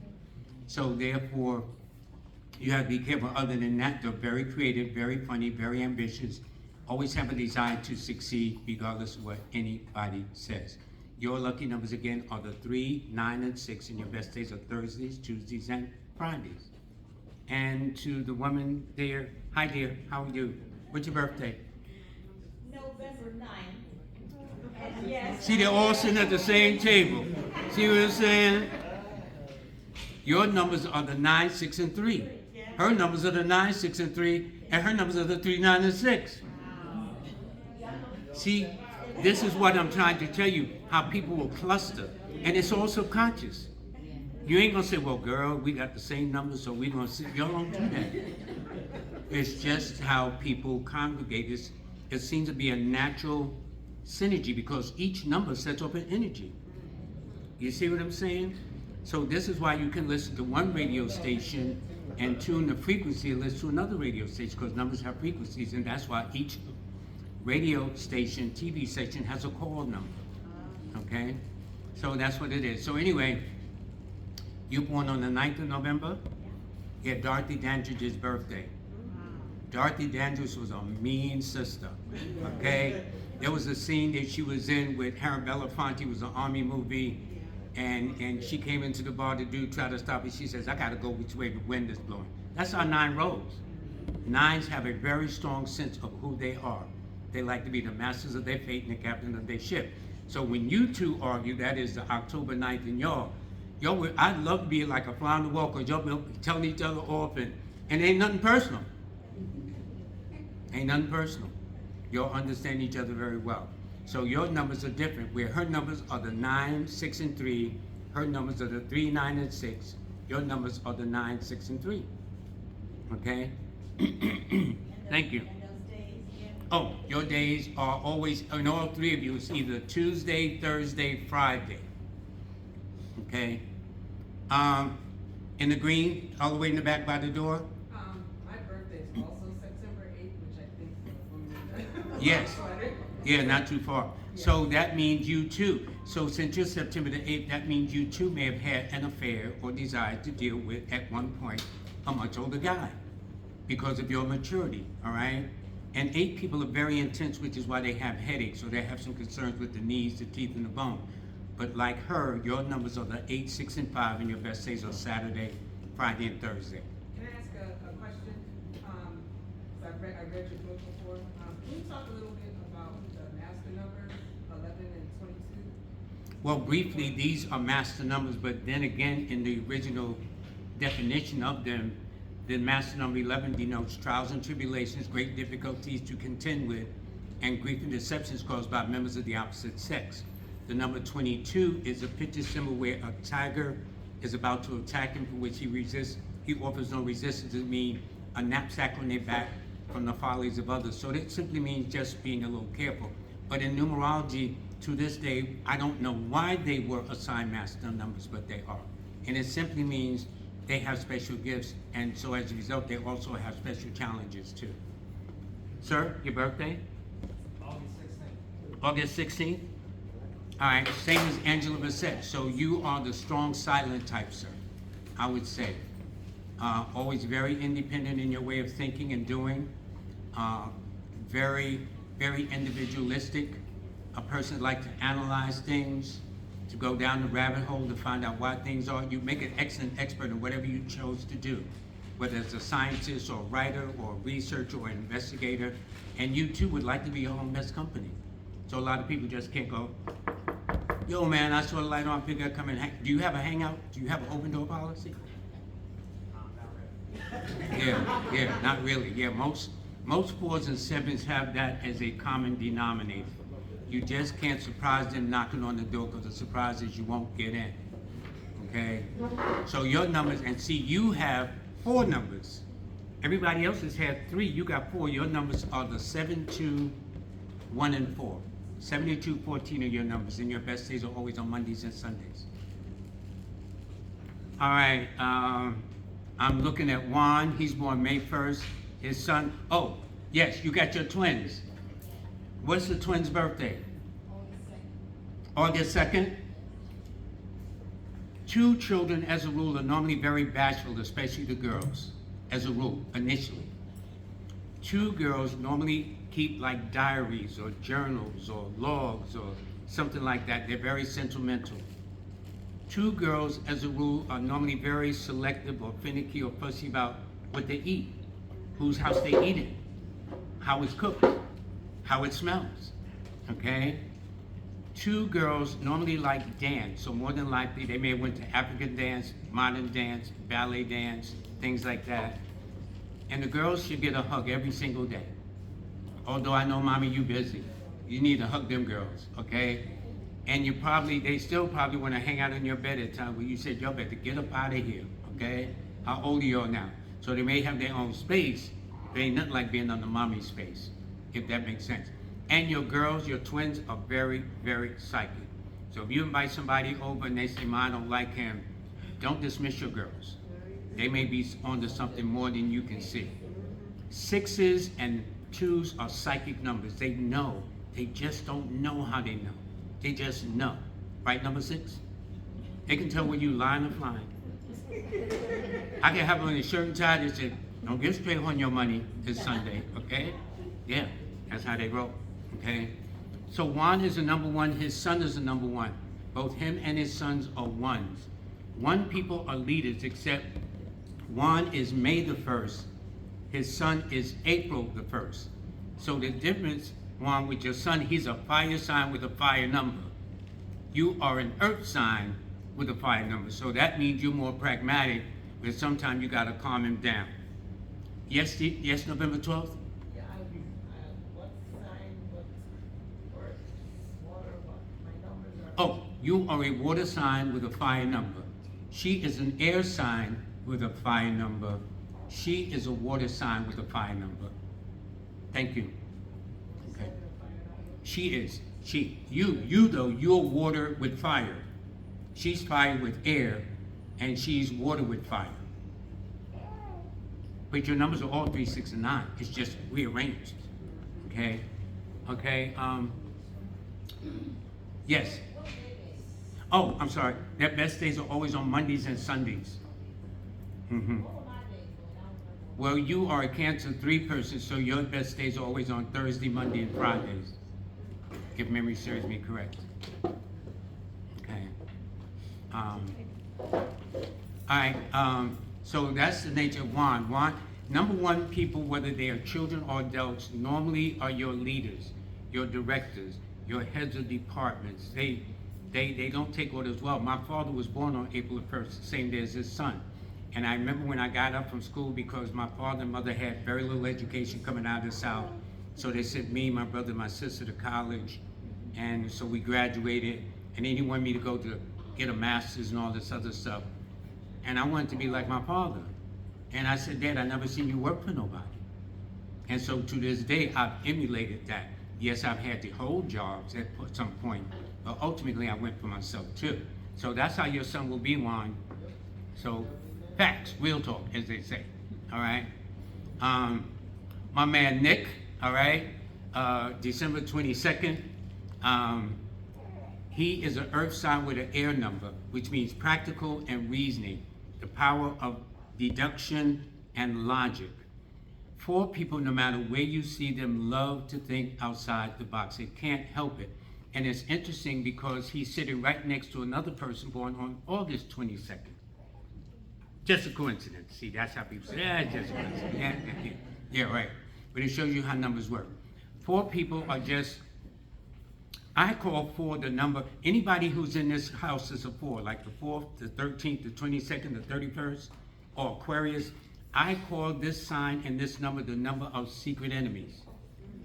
So therefore, you have to be careful. Other than that, they're very creative, very funny, very ambitious, always have a desire to succeed regardless of what anybody says. Your lucky numbers again are the 3, 9, and 6, and your best days are Thursdays, Tuesdays, and Fridays. And to the woman there, hi dear, how are you? What's your birthday? November 9th. And yes. See, they're all sitting at the same table. See what I'm saying? Your numbers are the 9, 6, and 3. Her numbers are the 9, 6, and 3, and her numbers are the 3, 9, and 6. See, this is what I'm trying to tell you, how people will cluster, and it's all subconscious. You ain't gonna say, well, girl, we got the same numbers, so we gonna sit. Y'all don't do that. It's just how people congregate. It seems to be a natural synergy because each number sets off an energy. You see what I'm saying? So this is why you can listen to one radio station and tune the frequency and listen to another radio station, because numbers have frequencies, and that's why each radio station, TV station has a call number. Okay? So that's what it is. So anyway, you born on the 9th of November? Yeah, Dorothy Dandridge's birthday. Dorothy Dandridge was a mean sister, okay? There was a scene that she was in with Harry Belafonte. It was an army movie, and she came into the bar. The dude tried to stop her. She says, I gotta go which way the wind is blowing. That's how 9 rolls. 9s have a very strong sense of who they are. They like to be the masters of their fate and the captain of their ship. So when you two argue, that is the October 9th, and y'all, I'd love to be like a fly on the wall, because y'all be telling each other off, and ain't nothing personal. Ain't nothing personal. Y'all understand each other very well. So your numbers are different, where her numbers are the 9, 6, and 3. Her numbers are the 3, 9, and 6. Your numbers are the 9, 6, and 3. Okay? Thank you. Oh, your days are always, in all 3 of you, it's either Tuesday, Thursday, Friday. Okay? In the green, all the way in the back by the door? My birthday is also September 8th, which I think is Yes. Yeah, not too far. So that means you too. So since you're September the 8th, that means you too may have had an affair or desired to deal with, at one point, a much older guy because of your maturity, all right? And 8 people are very intense, which is why they have headaches, or they have some concerns with the knees, the teeth, and the bone. But like her, your numbers are the 8, 6, and 5, and your best days are Saturday, Friday, and Thursday. Can I ask a question? So I read your book before. Can you talk a little bit about the master numbers, 11 and 22? Well, briefly, these are master numbers, but then again, in the original definition of them, the master number 11 denotes trials and tribulations, great difficulties to contend with, and grief and deceptions caused by members of the opposite sex. The number 22 is a picture symbol where a tiger is about to attack him, for which he resists. He offers no resistance. It means a knapsack on their back from the follies of others. So that simply means just being a little careful. But in numerology, to this day, I don't know why they were assigned master numbers, but they are. And it simply means they have special gifts, and so as a result, they also have special challenges too. Sir, your birthday? August 16th? All right, same as Angela Bassett. So you are the strong, silent type, sir, I would say. Always very independent in your way of thinking and doing. Very, very individualistic. A person that likes to analyze things, to go down the rabbit hole to find out why things are. You make an excellent expert in whatever you chose to do, whether it's a scientist or a writer or a researcher or an investigator. And you too would like to be your own best company. So a lot of people just can't go, yo man, I saw the light on, pick up, come and hang. Do you have a hangout? Do you have an open door policy? Yeah, not really. Yeah, most 4s and 7s have that as a common denominator. You just can't surprise them knocking on the door, because the surprise is you won't get in, okay? So your numbers, and see, you have 4 numbers. Everybody else has had 3, you got 4. Your numbers are the 7, 2, 1, and 4. 72, 14 are your numbers, and your best days are always on Mondays and Sundays. All right, I'm looking at Juan. He's born May 1st. His son, oh, yes, you got your twins. What's the twins' birthday? August 2nd. 2 children, as a rule, are normally very bashful, especially the girls, as a rule, initially. 2 girls normally keep like diaries or journals or logs or something like that. They're very sentimental. 2 girls, as a rule, are normally very selective or finicky or fussy about what they eat, whose house they eat in, how it's cooked, how it smells, okay? Two girls normally like dance, so more than likely they may have went to African dance, modern dance, ballet dance, things like that. And the girls should get a hug every single day. Although I know, mommy, you busy. You need to hug them girls, okay? And they still probably want to hang out in your bed at times where you said, y'all better get up out of here, okay? How old are y'all now? So they may have their own space, but ain't nothing like being under mommy's space, if that makes sense. And your girls, your twins are very, very psychic. So if you invite somebody over and they say, Ma, I don't like him, don't dismiss your girls. They may be onto something more than you can see. 6s and 2s are psychic numbers. They know. They just don't know how they know. They just know. Right, number 6? They can tell when you lying or flying. I can have on a shirt and tie that said, don't give Strayhorn your money this Sunday, okay? Yeah, that's how they roll, okay? So Juan is a number 1, his son is a number 1. Both him and his sons are 1s. 1 people are leaders, except Juan is May the 1st, his son is April the 1st. So the difference, Juan, with your son, he's a fire sign with a fire number. You are an earth sign with a fire number. So that means you're more pragmatic, but sometimes you gotta calm him down. Yes, Steve? Yes, November 12th? Yeah, what sign, what earth, water, what, my numbers are. Oh, you are a water sign with a fire number. She is an air sign with a fire number. She is a water sign with a fire number. Thank you. Okay. She is. You though, you're water with fire. She's fire with air, and she's water with fire. But your numbers are all 3, 6, and 9. It's just rearranged. Okay? Okay, yes. Oh, I'm sorry. Their best days are always on Mondays and Sundays. Well, you are a Cancer 3 person, so your best days are always on Thursday, Monday, and Fridays, if memory serves me correct. Okay. All right. So that's the nature of Juan. Number 1 people, whether they are children or adults, normally are your leaders, your directors, your heads of departments. They don't take orders well. My father was born on April 1st, the same day as his son. And I remember when I got up from school, because my father and mother had very little education coming out of the South. So they sent me, my brother, and my sister to college. And so we graduated. And then he wanted me to go to get a master's and all this other stuff. And I wanted to be like my father. And I said, Dad, I never seen you work for nobody. And so to this day, I've emulated that. Yes, I've had to hold jobs at some point, but ultimately I went for myself too. So that's how your son will be, Juan. So facts, real talk, as they say, all right? My man Nick, all right, December 22nd, he is an earth sign with an air number, which means practical and reasoning, the power of deduction and logic. 4 people, no matter where you see them, love to think outside the box. They can't help it. And it's interesting because he's sitting right next to another person born on August 22nd. Just a coincidence. See, that's how people say, yeah, just a coincidence. Yeah, right. But it shows you how numbers work. 4 people are just, I call 4 the number, anybody who's in this house is a 4, like the 4th, the 13th, the 22nd, the 31st, or Aquarius. I call this sign and this number the number of secret enemies,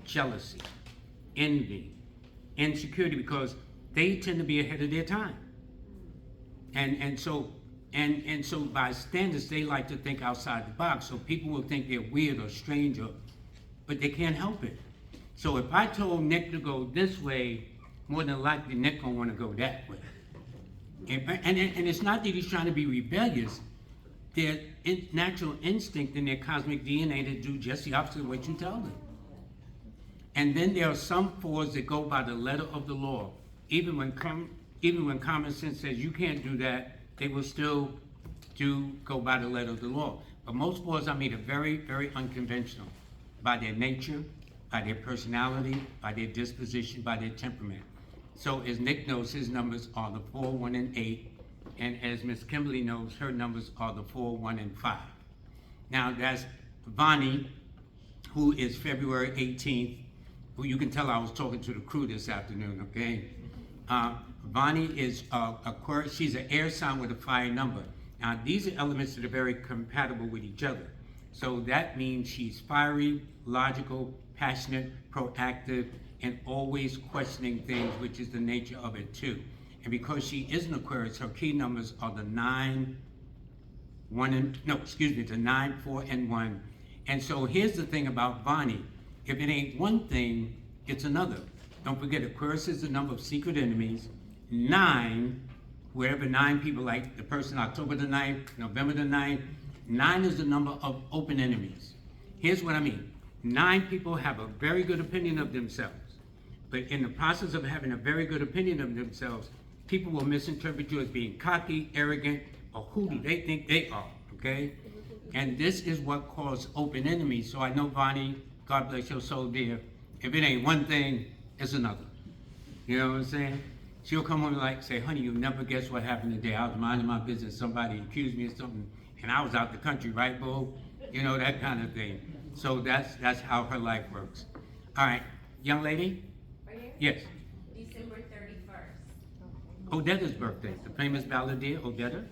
jealousy, envy, insecurity, because they tend to be ahead of their time. And so by standards, they like to think outside the box. So people will think they're weird or strange, but they can't help it. So if I told Nick to go this way, more than likely Nick gonna want to go that way. And it's not that he's trying to be rebellious. Their natural instinct in their cosmic DNA to do just the opposite of what you tell them. And then there are some 4s that go by the letter of the law. Even when common sense says you can't do that, they will still go by the letter of the law. But most 4s I meet are very, very unconventional by their nature, by their personality, by their disposition, by their temperament. So as Nick knows, his numbers are the 4, 1, and 8. And as Miss Kimberly knows, her numbers are the 4, 1, and 5. Now that's Vonnie, who is February 18th. Well, you can tell I was talking to the crew this afternoon, okay? Bonnie is Aquarius. She's an air sign with a fire number. Now, these are elements that are very compatible with each other. So that means she's fiery, logical, passionate, proactive, and always questioning things, which is the nature of it too. And because she is an Aquarius, her key numbers are the 9, 4, and 1. And so here's the thing about Bonnie. If it ain't one thing, it's another. Don't forget, Aquarius is the number of secret enemies. 9, wherever 9 people, like the person October the 9th, November the 9th, 9 is the number of open enemies. Here's what I mean. 9 people have a very good opinion of themselves. But in the process of having a very good opinion of themselves, people will misinterpret you as being cocky, arrogant, or who do they think they are, okay? And this is what caused open enemies. So I know, Bonnie, God bless your soul, dear. If it ain't one thing, it's another. You know what I'm saying? She'll come on like, say, honey, you'll never guess what happened today. I was minding my business. Somebody accused me of something, and I was out the country, right, boo? You know, that kind of thing. So that's how her life works. All right, young lady? Right here? Yes. December 31st. Odetta's birthday, the famous balladeer Odetta,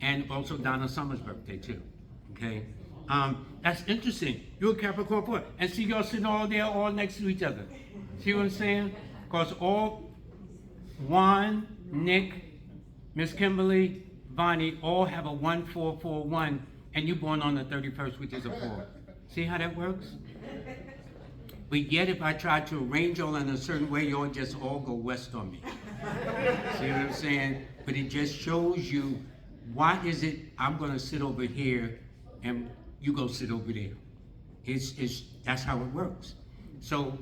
and also Donna Summer's birthday too. Okay, that's interesting. You're a Capricorn 4, and see y'all sitting all there, all next to each other. See what I'm saying? Because all Juan, Nick, Miss Kimberly, Bonnie all have a 1-4-4-1, and you born on the 31st, which is a 4. See how that works? But yet, if I try to arrange all in a certain way, y'all just all go west on me. See what I'm saying? But it just shows you, why is it I'm gonna sit over here and you go sit over there? That's how it works. So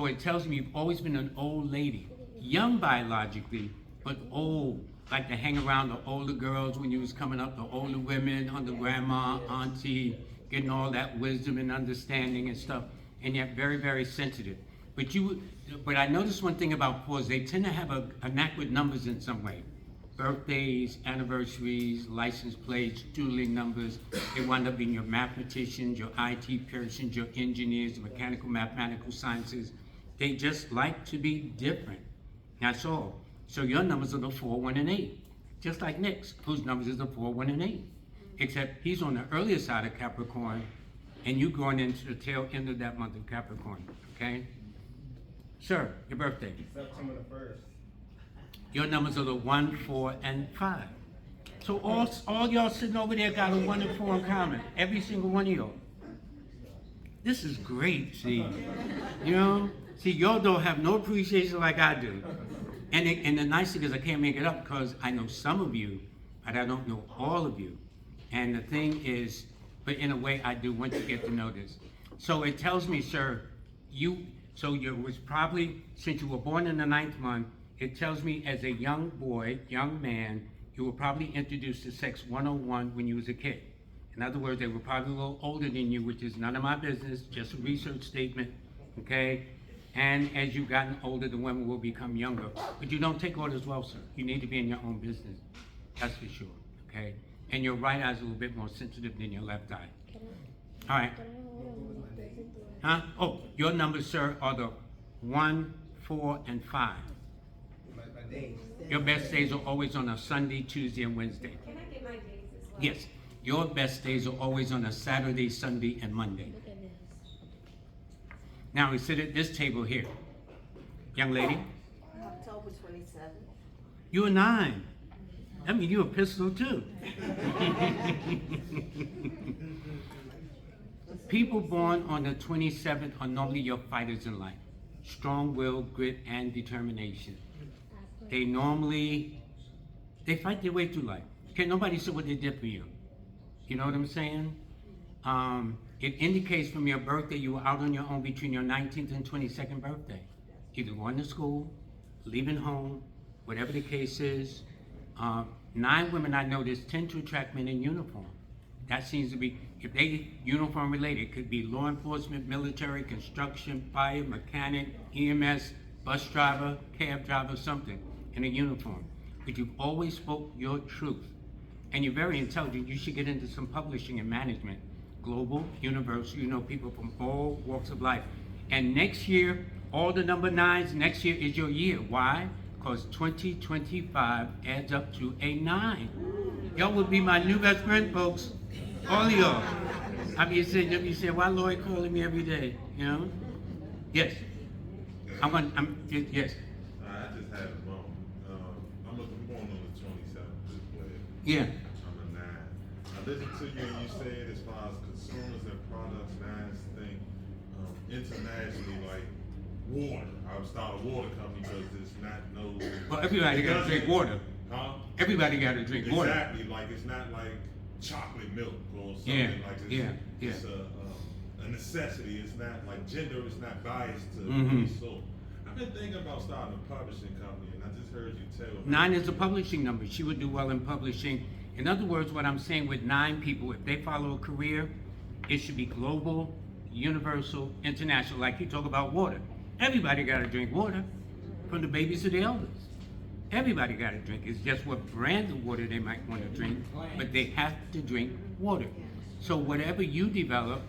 it tells me you've always been an old lady, young biologically, but old, like to hang around the older girls when you was coming up, the older women, under grandma, auntie, getting all that wisdom and understanding and stuff, and yet very, very sensitive. But I noticed one thing about 4s, they tend to have a knack with numbers in some way. Birthdays, anniversaries, license plates, dueling numbers. They wind up being your mathematicians, your IT persons, your engineers, the mechanical, mathematical sciences. They just like to be different. That's all. So your numbers are the 4, 1, and 8. Just like Nick's, whose numbers is the 4, 1, and 8. Except he's on the earlier side of Capricorn, and you going into the tail end of that month of Capricorn, okay? Sir, your birthday. September the 1st. Your numbers are the 1, 4, and 5. So all y'all sitting over there got a 1 and 4 in common. Every single one of y'all. This is great, see. You know? See, y'all don't have no appreciation like I do. And the nice thing is I can't make it up because I know some of you, but I don't know all of you. And the thing is, but in a way I do once you get to know this. So it tells me, sir, you was probably, since you were born in the 9th month, it tells me as a young boy, young man, you were probably introduced to sex 101 when you was a kid. In other words, they were probably a little older than you, which is none of my business, just a research statement, okay? And as you've gotten older, the women will become younger. But you don't take orders well, sir. You need to be in your own business, that's for sure, okay? And your right eye is a little bit more sensitive than your left eye. All right. Huh? Oh, your numbers, sir, are the 1, 4, and 5. My days. Your best days are always on a Sunday, Tuesday, and Wednesday. Can I get my days as well? Yes, your best days are always on a Saturday, Sunday, and Monday. Now we sit at this table here. Young lady, October 27th. you're a 9. That means you're a pistol too. People born on the 27th are normally your fighters in life. Strong will, grit, and determination. They fight their way through life. Can't nobody say what they did for you. You know what I'm saying? It indicates from your birthday you were out on your own between your 19th and 22nd birthday. Either going to school, leaving home, whatever the case is. 9 women I noticed tend to attract men in uniform. That seems to be, if they uniform related, it could be law enforcement, military, construction, fire, mechanic, EMS, bus driver, cab driver, something in a uniform. But you've always spoke your truth. And you're very intelligent. You should get into some publishing and management. Global, universal, you know people from all walks of life. And next year, all the number 9s, next year is your year. Why? Because 2025 adds up to a 9. Y'all will be my new best friend, folks. All of y'all. I mean, you say, why Lloyd calling me every day? You know? Yes. Yes. I just had a moment. I'm born on the 27th. This way. Yeah. I'm a 9. I listened to you and you said as far as consumers and products, 9s think internationally like water. I would start a water company because it's not no. Well, everybody got to drink water. Huh? Everybody got to drink water. Exactly. Like it's not like chocolate milk or something like this. It's a necessity. It's not like gender is not biased to any sort. I've been thinking about starting a publishing company, and I just heard you tell me. 9 is a publishing number. She would do well in publishing. In other words, what I'm saying with 9 people, if they follow a career, it should be global, universal, international. Like you talk about water. Everybody got to drink water, from the babies to the elders. Everybody got to drink. It's just what brand of water they might want to drink, but they have to drink water. So whatever you develop,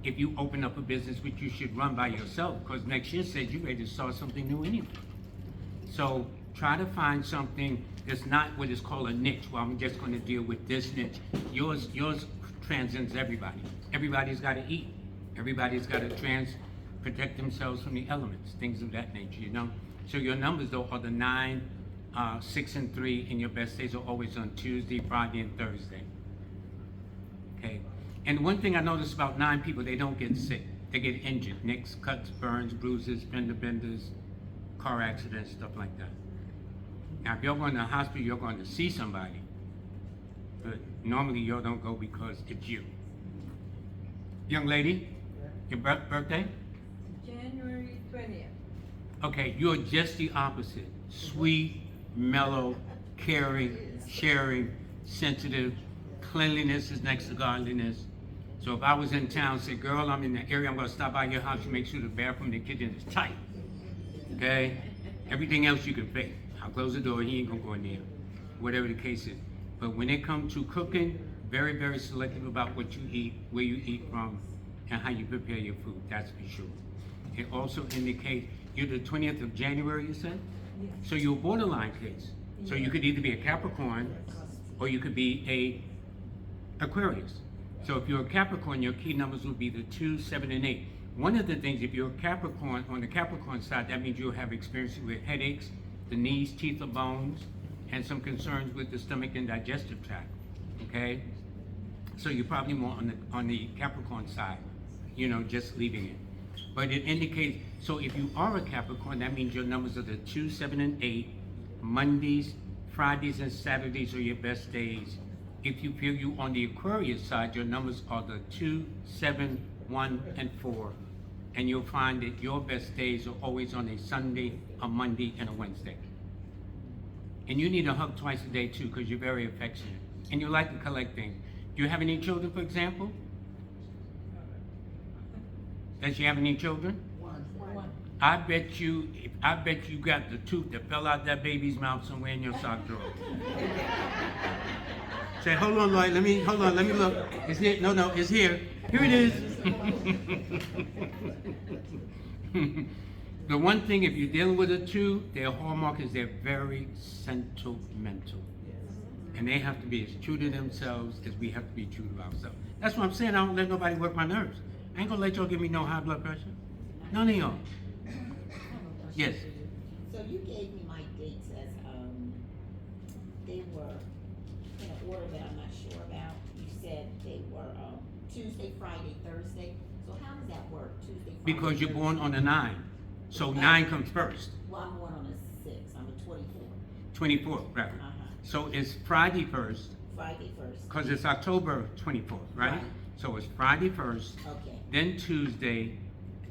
if you open up a business which you should run by yourself, because next year says you're ready to start something new anyway. So try to find something that's not what is called a niche. Well, I'm just going to deal with this niche. Yours transcends everybody. Everybody's got to eat. Everybody's got to protect themselves from the elements, things of that nature, you know? So your numbers, though, are the 9, 6, and 3, and your best days are always on Tuesday, Friday, and Thursday. Okay? And one thing I noticed about 9 people, they don't get sick. They get injured. Nicks, cuts, burns, bruises, fender benders, car accidents, stuff like that. Now, if you're going to the hospital, you're going to see somebody. But normally, you don't go because it's you. Young lady, your birthday? January 20th. Okay, you're just the opposite. Sweet, mellow, caring, sharing, sensitive. Cleanliness is next to godliness. So if I was in town, say, girl, I'm in the area, I'm gonna stop by your house, you make sure the bathroom, the kitchen is tight. Okay? Everything else you can fake. I'll close the door, he ain't gonna go in there. Whatever the case is. But when it comes to cooking, very, very selective about what you eat, where you eat from, and how you prepare your food, that's for sure. It also indicates, you're the 20th of January, you said? Yes. So you're a borderline case. So you could either be a Capricorn, or you could be a Aquarius. So if you're a Capricorn, your key numbers would be the 2, 7, and 8. One of the things, if you're a Capricorn, on the Capricorn side, that means you'll have experiences with headaches, the knees, teeth, or bones, and some concerns with the stomach and digestive tract, okay? So you're probably more on the Capricorn side, you know, just leaving it. But it indicates, so if you are a Capricorn, that means your numbers are the 2, 7, and 8. Mondays, Fridays, and Saturdays are your best days. If you feel you on the Aquarius side, your numbers are the 2, 7, 1, and 4. And you'll find that your best days are always on a Sunday, a Monday, and a Wednesday. And you need a hug twice a day too, because you're very affectionate. And you like to collect things. Do you have any children, for example? Does she have any children? One. I bet you got the tooth that fell out that baby's mouth somewhere in your sock drawer. Say, hold on, Lloyd, let me look. It's here, no, it's here. Here it is. The one thing, if you're dealing with a 2, their hallmark is they're very sentimental. And they have to be as true to themselves as we have to be true to ourselves. That's what I'm saying, I don't let nobody work my nerves. I ain't gonna let y'all give me no high blood pressure. None of y'all. Yes. So you gave me my dates as, they were in an order that I'm not sure about. You said they were, Tuesday, Friday, Thursday. So how does that work, Tuesday, Friday? Because you're born on the 9. So 9 comes first. Well, I'm born on the 6th, I'm a 24. 24th, rather. Uh-huh. So it's Friday first, Friday first. because it's October 24th, right? Right. So it's Friday first, Okay, then Tuesday,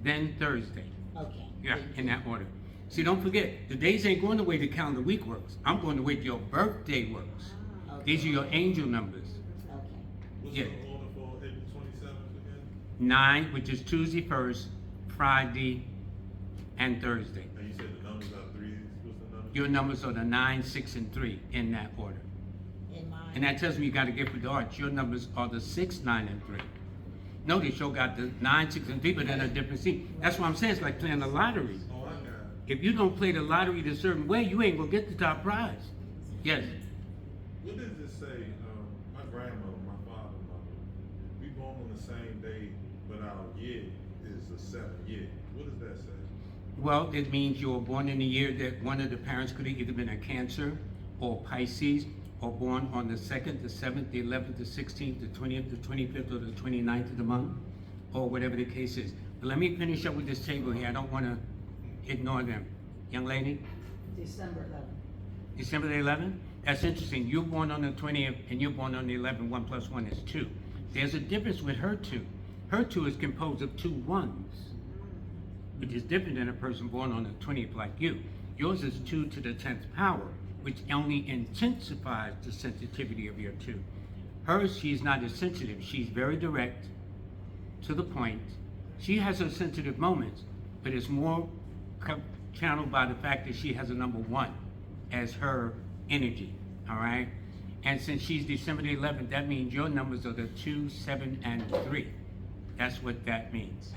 then Thursday. okay. Yeah, in that order. See, don't forget, the days ain't going the way the calendar week works. I'm going the way your birthday works. Okay. These are your angel numbers. Okay. What's Yeah. the order for April 27th again? 9, which is Tuesday first, Friday, and Thursday. And you said the numbers are 3. What's the number? Your numbers are the 9, 6, and 3 in that order. In mine. And that tells me you got a gift with the arts. Your numbers are the 6, 9, and 3. No, they show got the 9, 6, and 3, but then a different scene. That's what I'm saying. It's like playing the lottery. Oh, I got it. If you don't play the lottery a certain way, you ain't gonna get the top prize. Yes. What does it say? My grandmother, my father, mother, we born on the same day, but our year is the 7th year. What does that say? Well, it means you were born in a year that one of the parents could have either been a Cancer or Pisces, or born on the 2nd, the 7th, the 11th, the 16th, the 20th, the 25th, or the 29th of the month, or whatever the case is. But let me finish up with this table here. I don't want to ignore them. Young lady? December 11th. December the 11th? That's interesting. You're born on the 20th and you're born on the 11th. 1 plus 1 is 2. There's a difference with her 2. Her 2 is composed of 2 ones, which is different than a person born on the 20th like you. Yours is 2 to the 10th power, which only intensifies the sensitivity of your 2. Hers, she's not as sensitive. She's very direct, to the point. She has her sensitive moments, but it's more channeled by the fact that she has a number 1 as her energy, all right? And since she's December the 11th, that means your numbers are the 2, 7, and 3. That's what that means.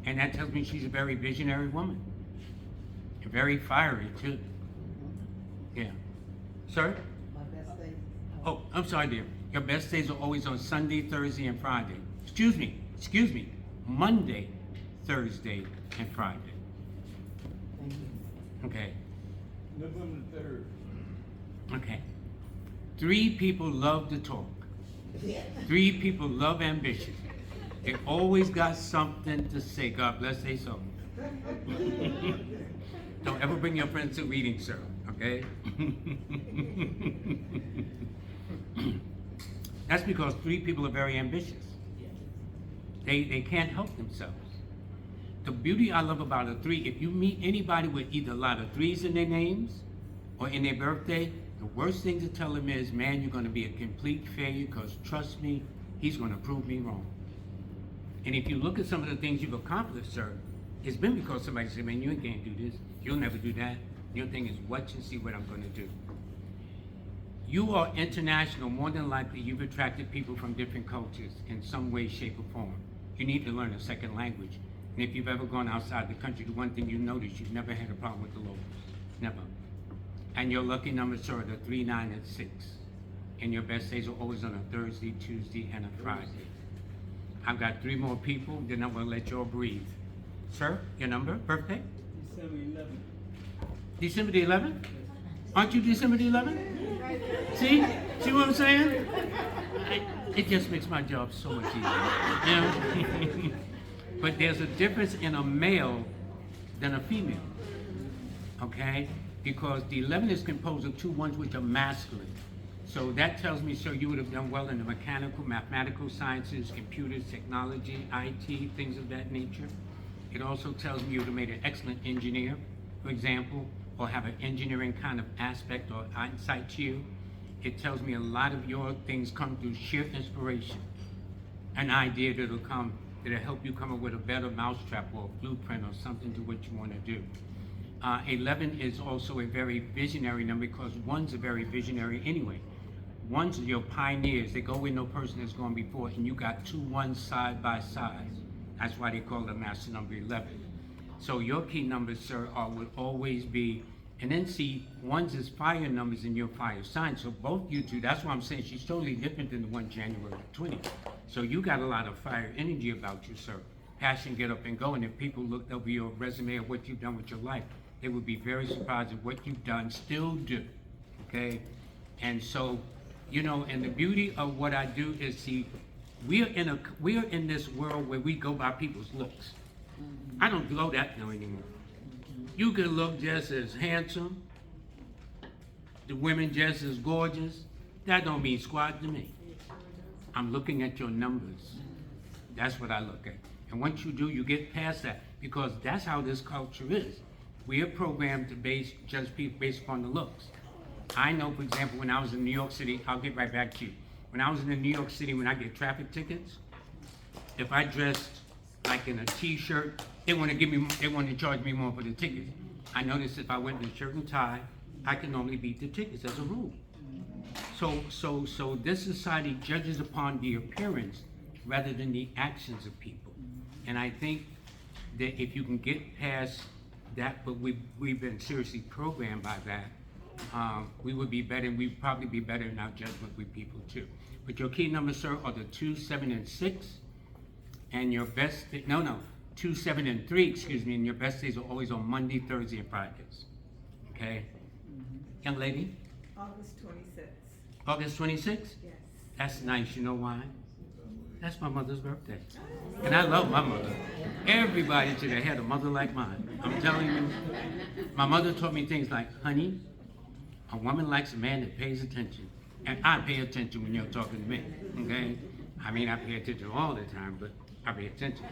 And that tells me she's a very visionary woman. And very fiery, too. Yeah. Sir? My best day. Oh, I'm sorry, dear. Your best days are always on Sunday, Thursday, and Friday. Excuse me. Monday, Thursday, and Friday. Thank you. Okay. November 3rd. Okay. 3 people love to talk. 3 people love ambition. They always got something to say. God bless they soul. Don't ever bring your friends to reading, sir. Okay? That's because 3 people are very ambitious. They can't help themselves. The beauty I love about a 3, if you meet anybody with either a lot of 3s in their names or in their birthday, the worst thing to tell them is, man, you're going to be a complete failure, because trust me, he's going to prove me wrong. And if you look at some of the things you've accomplished, sir, it's been because somebody said, man, you can't do this. You'll never do that. Your thing is watch and see what I'm going to do. You are international. More than likely, you've attracted people from different cultures in some way, shape, or form. You need to learn a second language. And if you've ever gone outside the country, the one thing you notice, you've never had a problem with the locals. Never. And your lucky numbers, sir, are the 3, 9, and 6. And your best days are always on a Thursday, Tuesday, and a Friday. I've got 3 more people, then I'm going to let you all breathe. Sir, your number, birthday? December 11th. December the 11th? Aren't you December the 11th? See what I'm saying? It just makes my job so much easier. You know? But there's a difference in a male than a female, okay? Because the 11 is composed of 2 ones which are masculine. So that tells me, sir, you would have done well in the mechanical, mathematical sciences, computers, technology, IT, things of that nature. It also tells me you would have made an excellent engineer, for example, or have an engineering kind of aspect or insight to you. It tells me a lot of your things come through sheer inspiration, an idea that'll help you come up with a better mousetrap or a blueprint or something to what you want to do. 11 is also a very visionary number, because 1s are very visionary anyway. 1s are your pioneers. They go where no person has gone before, and you got 2 1s side by side. That's why they call it master number 11. So your key numbers, sir, would always be, and then see, 1s is fire numbers in your fire sign. So both you two, that's why I'm saying she's totally different than the one January 20th. So you got a lot of fire energy about you, sir. Passion, get up and go. And if people looked over your resume or what you've done with your life, they would be very surprised at what you've done, still do, okay? And so, you know, and the beauty of what I do is, see, we are in this world where we go by people's looks. I don't go that now anymore. You can look just as handsome, the women just as gorgeous. That don't mean squat to me. I'm looking at your numbers. That's what I look at. And once you do, you get past that, because that's how this culture is. We are programmed to judge people based upon the looks. I know, for example, when I was in New York City, I'll get right back to you. When I was in New York City, when I get traffic tickets, if I dressed like in a t-shirt, they want to charge me more for the ticket. I noticed if I went in a shirt and tie, I can normally beat the tickets as a rule. So this society judges upon the appearance rather than the actions of people. And I think that if you can get past that, but we've been seriously programmed by that, we would be better, and we'd probably be better in our judgment with people too. But your key numbers, sir, are the 2, 7, and 6, and your best, 2, 7, and 3, excuse me, and your best days are always on Monday, Thursday, and Fridays. Okay? Young lady? August 26th. August 26th? Yes. That's nice, you know why? That's my mother's birthday. And I love my mother. Everybody today had a mother like mine. I'm telling you, my mother taught me things like, honey, a woman likes a man that pays attention. And I pay attention when you're talking to me, okay? I mean, I pay attention all the time, but I pay attention.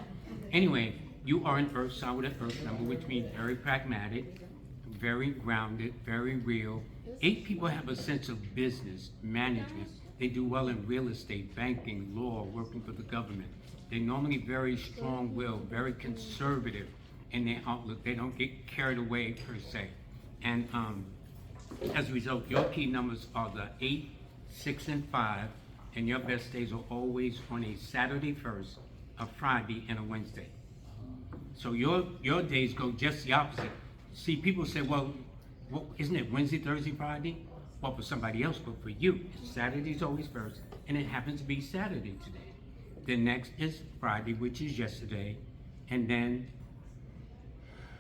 Anyway, you are an earth sign with an earth number, which means very pragmatic, very grounded, very real. 8 people have a sense of business, management. They do well in real estate, banking, law, working for the government. They're normally very strong-willed, very conservative in their outlook. They don't get carried away per se. And as a result, your key numbers are the 8, 6, and 5, and your best days are always on a Saturday first, a Friday, and a Wednesday. So your days go just the opposite. See, people say, well, isn't it Wednesday, Thursday, Friday? Well, for somebody else, but for you, Saturday's always first, and it happens to be Saturday today. The next is Friday, which is yesterday, and then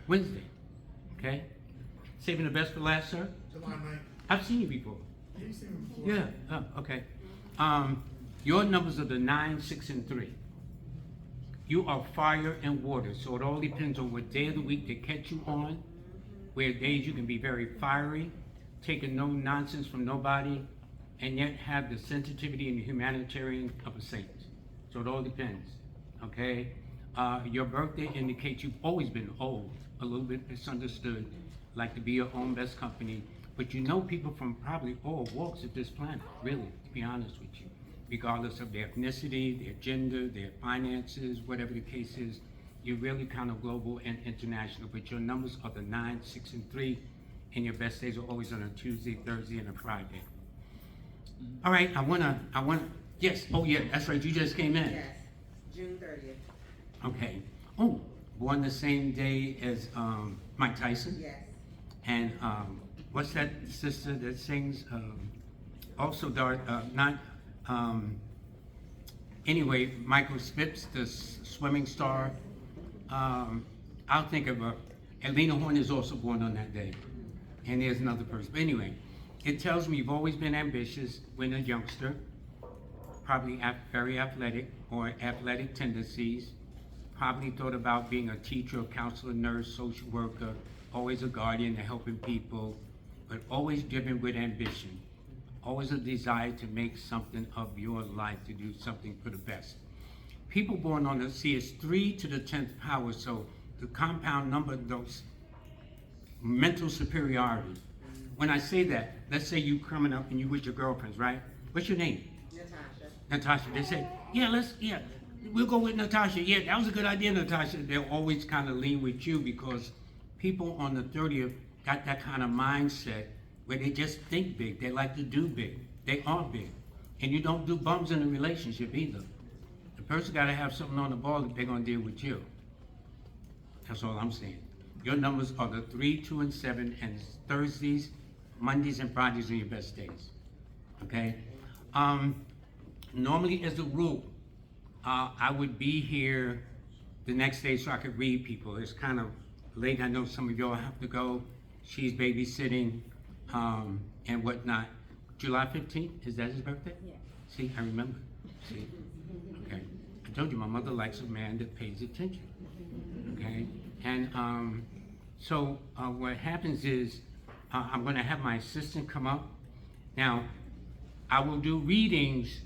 Wednesday, okay? Saving the best for last, sir? July 9th. I've seen you before. Yeah, you seen me before. Yeah, oh, okay. Your numbers are the 9, 6, and 3. You are fire and water, so it all depends on what day of the week they catch you on, where days you can be very fiery, taking no nonsense from nobody, and yet have the sensitivity and the humanitarian of a saint. So it all depends, okay? Your birthday indicates you've always been old, a little bit misunderstood, like to be your own best company, but you know people from probably all walks of this planet, really, to be honest with you, regardless of their ethnicity, their gender, their finances, whatever the case is. You're really kind of global and international, but your numbers are the 9, 6, and 3, and your best days are always on a Tuesday, Thursday, and a Friday. All right, I wanna, yes, oh yeah, that's right, you just came in. Yes, June 30th. Okay. Oh, born the same day as Mike Tyson? Yes. And what's that sister that sings? Also, anyway, Michael Spitz, the swimming star. I'll think of her. Elena Horn is also born on that day. And there's another person. But anyway, it tells me you've always been ambitious when a youngster, probably very athletic or athletic tendencies, probably thought about being a teacher, a counselor, nurse, social worker, always a guardian and helping people, but always driven with ambition. Always a desire to make something of your life, to do something for the best. People born on the sea is 3 to the 10th power, so the compound number, those mental superiority. When I say that, let's say you coming up and you with your girlfriends, right? What's your name? Natasha. They say, yeah, we'll go with Natasha. Yeah, that was a good idea, Natasha. They'll always kind of lean with you because people on the 30th got that kind of mindset where they just think big. They like to do big. They are big. And you don't do bums in a relationship either. The person got to have something on the ball that they're going to deal with you. That's all I'm saying. Your numbers are the 3, 2, and 7, and Thursdays, Mondays, and Fridays are your best days. Okay? Normally, as a rule, I would be here the next day so I could read people. It's kind of late. I know some of y'all have to go. She's babysitting and whatnot. July 15th, is that his birthday? Yeah. See, I remember. See? Okay. I told you my mother likes a man that pays attention. Okay? And so what happens is I'm going to have my assistant come up. Now, I will do readings,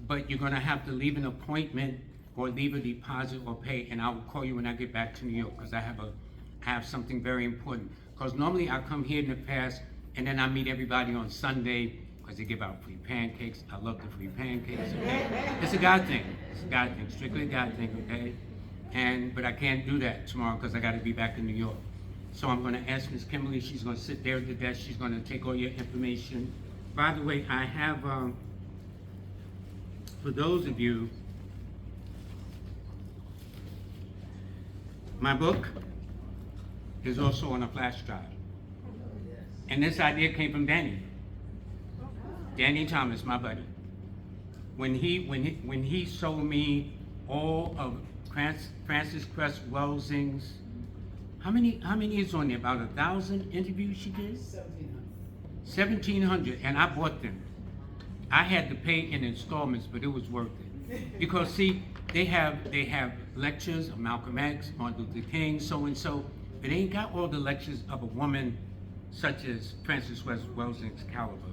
but you're going to have to leave an appointment or leave a deposit or pay, and I will call you when I get back to New York because I have something very important. Because normally I come here in the past, and then I meet everybody on Sunday because they give out free pancakes. I love the free pancakes. Okay? It's a God thing. It's a God thing. Strictly a God thing. Okay. But I can't do that tomorrow because I got to be back in New York. So I'm going to ask Miss Kimberly. She's going to sit there at the desk. She's going to take all your information. By the way, I have, for those of you My book is also on a flash drive. And this idea came from Danny. Danny Thomas, my buddy. When he showed me all of Frances Cress Welsing's, how many is on there? About 1,000 interviews she did? 1,700, and I bought them. I had to pay in installments, but it was worth it. Because see, they have lectures of Malcolm X, Martin Luther King, so and so, but they ain't got all the lectures of a woman such as Frances Welsing's caliber.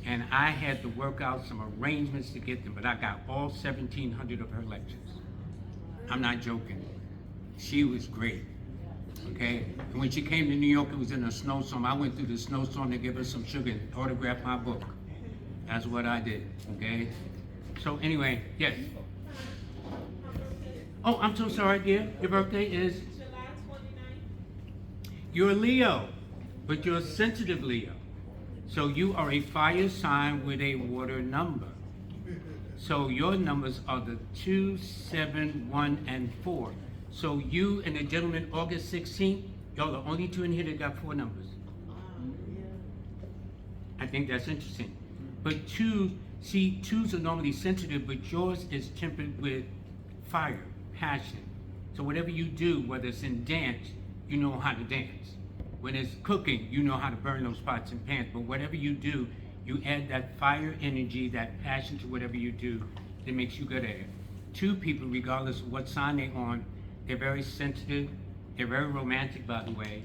And I had to work out some arrangements to get them, but I got all 1,700 of her lectures. I'm not joking. She was great, okay? And when she came to New York, it was in a snowstorm. I went through the snowstorm to give her some sugar and autograph my book. That's what I did, okay? So anyway, yes. Oh, I'm so sorry, dear. Your birthday is? July 29th. You're a Leo, but you're a sensitive Leo. So you are a fire sign with a water number. So your numbers are the 2, 7, 1, and 4. So you and the gentleman, August 16th, y'all are the only two in here that got 4 numbers. I think that's interesting. But 2, see, 2s are normally sensitive, but yours is tempered with fire, passion. So whatever you do, whether it's in dance, you know how to dance. When it's cooking, you know how to burn those pots and pans. But whatever you do, you add that fire energy, that passion to whatever you do that makes you good at it. 2 people, regardless of what sign they're on, they're very sensitive. They're very romantic, by the way.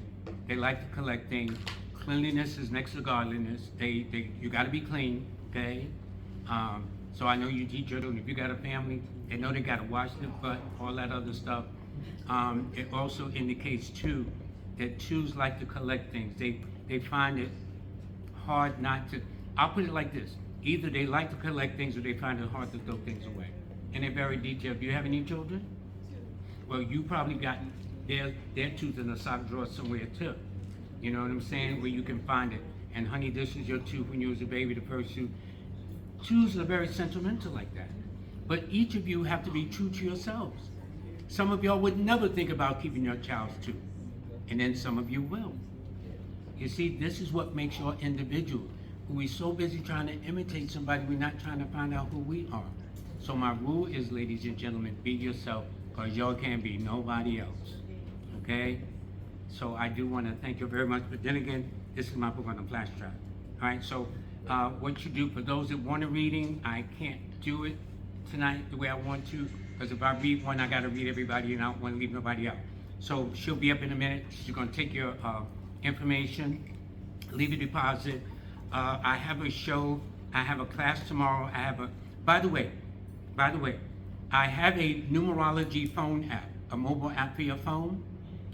They like to collect things. Cleanliness is next to godliness. You got to be clean, okay? So I know you teach children, if you got a family, they know they got to wash their butt, all that other stuff. It also indicates, too, that 2s like to collect things. They find it hard not to. I'll put it like this. Either they like to collect things or they find it hard to throw things away. And they're very detailed. Do you have any children? Well, you probably got their 2s in a sock drawer somewhere too. You know what I'm saying? Where you can find it. And honey, this is your 2 when you was a baby, the first 2. 2s are very sentimental like that. But each of you have to be true to yourselves. Some of y'all would never think about keeping your child's 2. And then some of you will. You see, this is what makes you individual. We're so busy trying to imitate somebody, we're not trying to find out who we are. So my rule is, ladies and gentlemen, be yourself, because y'all can't be nobody else. Okay? So I do want to thank you very much. But then again, this is my book on the flash drive. All right, so what you do, for those that want a reading, I can't do it tonight the way I want to, because if I read one, I got to read everybody, and I don't want to leave nobody out. So she'll be up in a minute. She's going to take your information, leave a deposit. I have a show. I have a class tomorrow. By the way, I have a numerology phone app, a mobile app for your phone.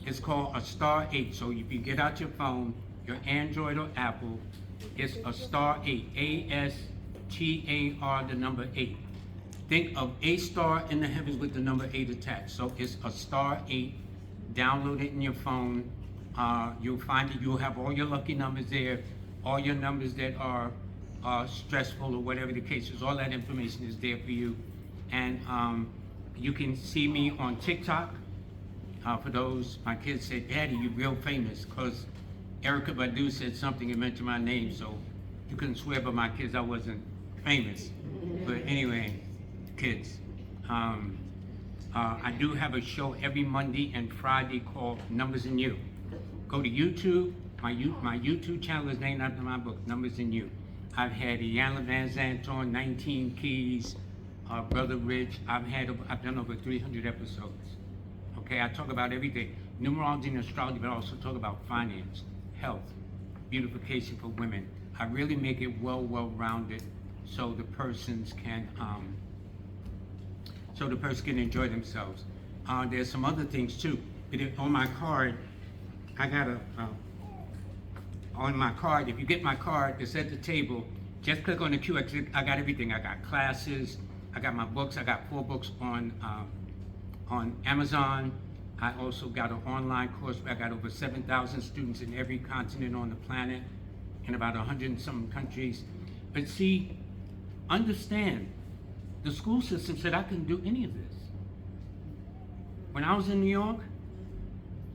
It's called a star 8. So if you get out your phone, your Android or Apple, it's a star 8, ASTAR, the number 8. Think of a star in the heavens with the number 8 attached. So it's a star 8. Download it in your phone. You'll find it. You'll have all your lucky numbers there, all your numbers that are stressful or whatever the case is. All that information is there for you. And you can see me on TikTok. For those, my kids said, "Daddy, you're real famous," because Erykah Badu said something and mentioned my name, so you couldn't swear by my kids I wasn't famous. But anyway, kids. I do have a show every Monday and Friday called Numbers in You. Go to YouTube. My YouTube channel is named after my book, Numbers in You. I've had Iyanla Van Zandt on, 19 Keys, Brother Rich. I've done over 300 episodes. Okay, I talk about everything. Numerology and astrology, but I also talk about finance, health, beautification for women. I really make it well-rounded so the persons can enjoy themselves. There's some other things too. On my card, I got on my card, if you get my card, it's at the table, just click on the QR. I got everything. I got classes, I got my books. I got 4 books on Amazon. I also got an online course where I got over 7,000 students in every continent on the planet, in about 100 and some countries. But see, understand, the school system said I couldn't do any of this. When I was in New York,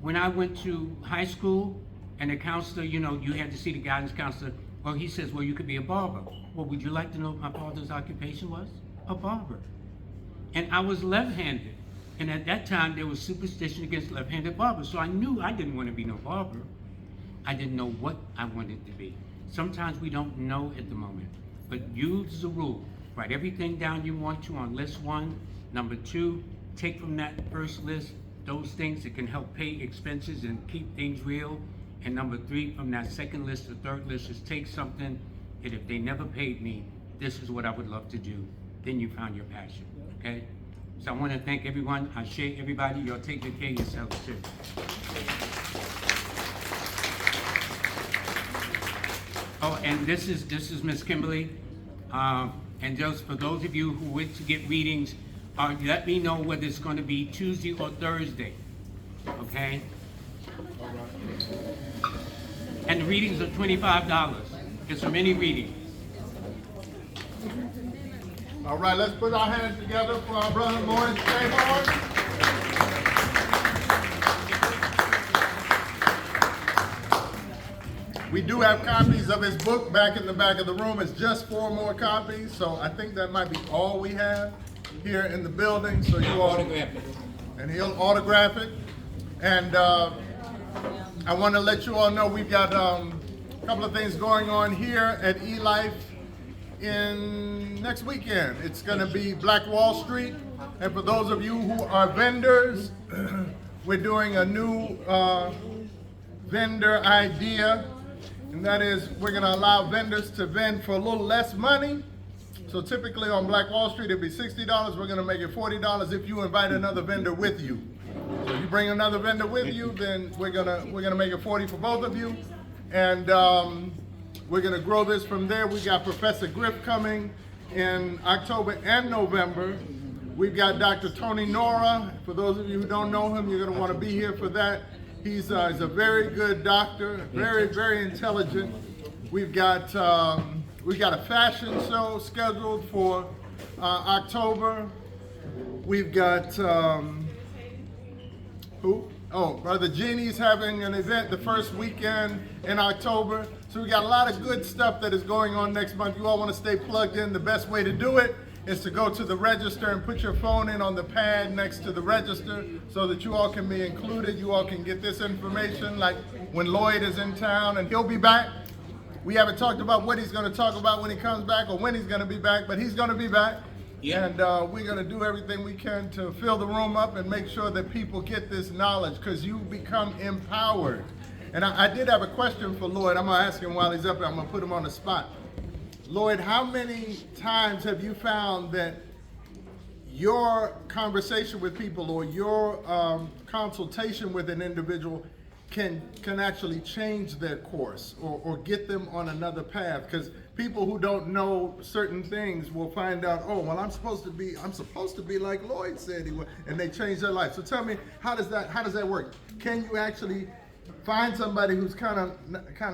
when I went to high school and the counselor, you know, you had to see the guidance counselor, well, he says, well, you could be a barber. Well, would you like to know what my father's occupation was? A barber. And I was left-handed. And at that time, there was superstition against left-handed barbers. So I knew I didn't want to be no barber. I didn't know what I wanted to be. Sometimes we don't know at the moment. But use the rule. Write everything down you want to on list 1. Number 2, take from that first list those things that can help pay expenses and keep things real. And number 3, from that second list, the third list is take something that if they never paid me, this is what I would love to do. Then you found your passion, okay? So I want to thank everyone. I share everybody. Y'all take good care of yourselves too. Oh, and this is Miss Kimberly. And just for those of you who wish to get readings, let me know whether it's going to be Tuesday or Thursday, okay? And the readings are $25. It's from any reading. All right, let's put our hands together for our brother Lloyd Strayhorn. We do have copies of his book back in the back of the room. It's just 4 more copies, so I think that might be all we have here in the building. So you all Autograph it. And he'll autograph it. And I want to let you all know we've got a couple of things going on here at Elife in next weekend. It's going to be Black Wall Street. And for those of you who are vendors, we're doing a new vendor idea. And that is, we're going to allow vendors to vend for a little less money. So typically on Black Wall Street, it'd be $60. We're going to make it $40 if you invite another vendor with you. So if you bring another vendor with you, then we're gonna make it $40 for both of you. And we're going to grow this from there. We got Professor Griff coming in October and November. We've got Dr. Tony Nora. For those of you who don't know him, you're going to want to be here for that. He's a very good doctor, very, very intelligent. We've got a fashion show scheduled for October. We've got, who? Oh, Brother Jeannie's having an event the first weekend in October. So we got a lot of good stuff that is going on next month. You all want to stay plugged in. The best way to do it is to go to the register and put your phone in on the pad next to the register so that you all can be included. You all can get this information like when Lloyd is in town, and he'll be back. We haven't talked about what he's going to talk about when he comes back or when he's going to be back, but he's going to be back. Yeah. And we're going to do everything we can to fill the room up and make sure that people get this knowledge, because you become empowered. And I did have a question for Lloyd. I'm going to ask him while he's up there. I'm going to put him on the spot. Lloyd, how many times have you found that your conversation with people or your consultation with an individual can actually change their course or get them on another path? Because people who don't know certain things will find out, oh, well, I'm supposed to be like Lloyd said he would, and they change their life. So tell me, how does that work? Can you actually find somebody who's kind of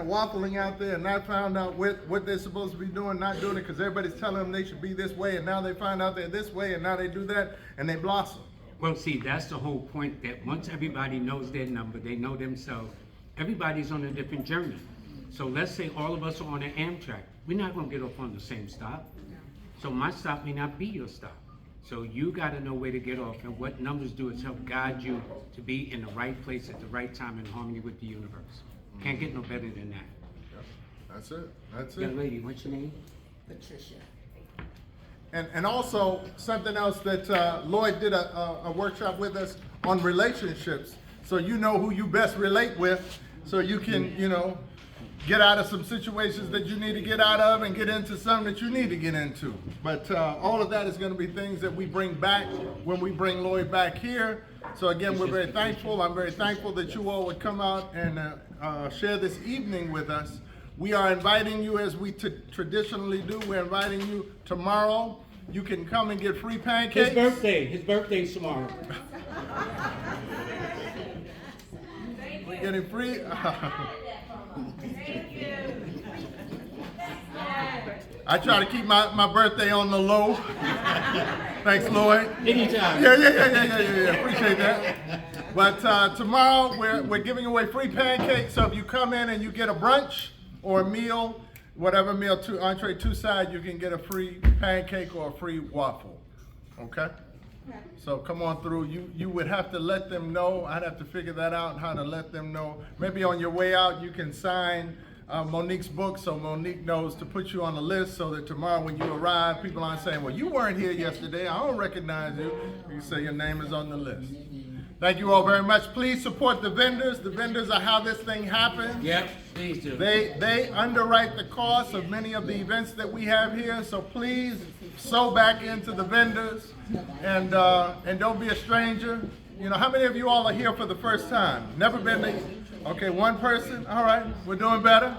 waffling out there and not found out what they're supposed to be doing, not doing it because everybody's telling them they should be this way, and now they find out they're this way, and now they do that, and they blossom? Well, see, that's the whole point, that once everybody knows their number, they know themselves, everybody's on a different journey. So let's say all of us are on an Amtrak. We're not going to get off on the same stop. So my stop may not be your stop. So you got to know where to get off, and what numbers do is help guide you to be in the right place at the right time in harmony with the universe. Can't get no better than that. Yep. That's it. That's Young it. lady, what's your name? Patricia. And also something else that Lloyd did a workshop with us on relationships. So you know who you best relate with, so you can, get out of some situations that you need to get out of and get into some that you need to get into. But all of that is going to be things that we bring back when we bring Lloyd back here. So again, we're very thankful. I'm very thankful that you all would come out and share this evening with us. We are inviting you, as we traditionally do, we're inviting you tomorrow. You can come and get free pancakes. His birthday's tomorrow. We're getting free. I try to keep my birthday on the low. Thanks, Lloyd. Anytime. Yeah. Appreciate that. But tomorrow we're giving away free pancakes. So if you come in and you get a brunch or a meal, whatever meal, entree, two side, you can get a free pancake or a free waffle. Okay? So come on through. You would have to let them know. I'd have to figure that out, how to let them know. Maybe on your way out, you can sign Monique's book so Monique knows to put you on the list so that tomorrow when you arrive, people aren't saying, well, you weren't here yesterday. I don't recognize you. You can say your name is on the list. Thank you all very much. Please support the vendors. The vendors are how this thing happens. Yep, please do. They underwrite the cost of many of the events that we have here. So please sow back into the vendors and don't be a stranger. You know, how many of you all are here for the first time? Never been to? Okay, one person. All right, we're doing better.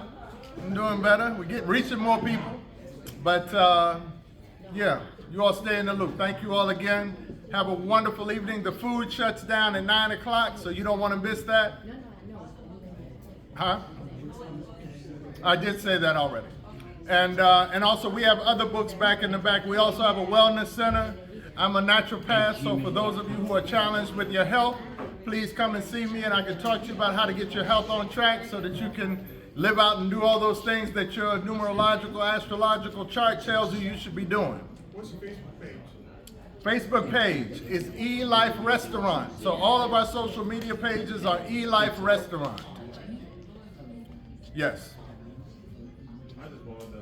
I'm doing better. We're reaching more people. But yeah, you all stay in the loop. Thank you all again. Have a wonderful evening. The food shuts down at 9 o'clock, so you don't want to miss that. Huh? I did say that already. And also we have other books back in the back. We also have a wellness center. I'm a naturopath, so for those of you who are challenged with your health, please come and see me and I can talk to you about how to get your health on track so that you can live out and do all those things that your numerological, astrological chart tells you should be doing. What's your Facebook page? Facebook page is Elife Restaurant. So all of our social media pages are Elife Restaurant. Yes. I just wanted to,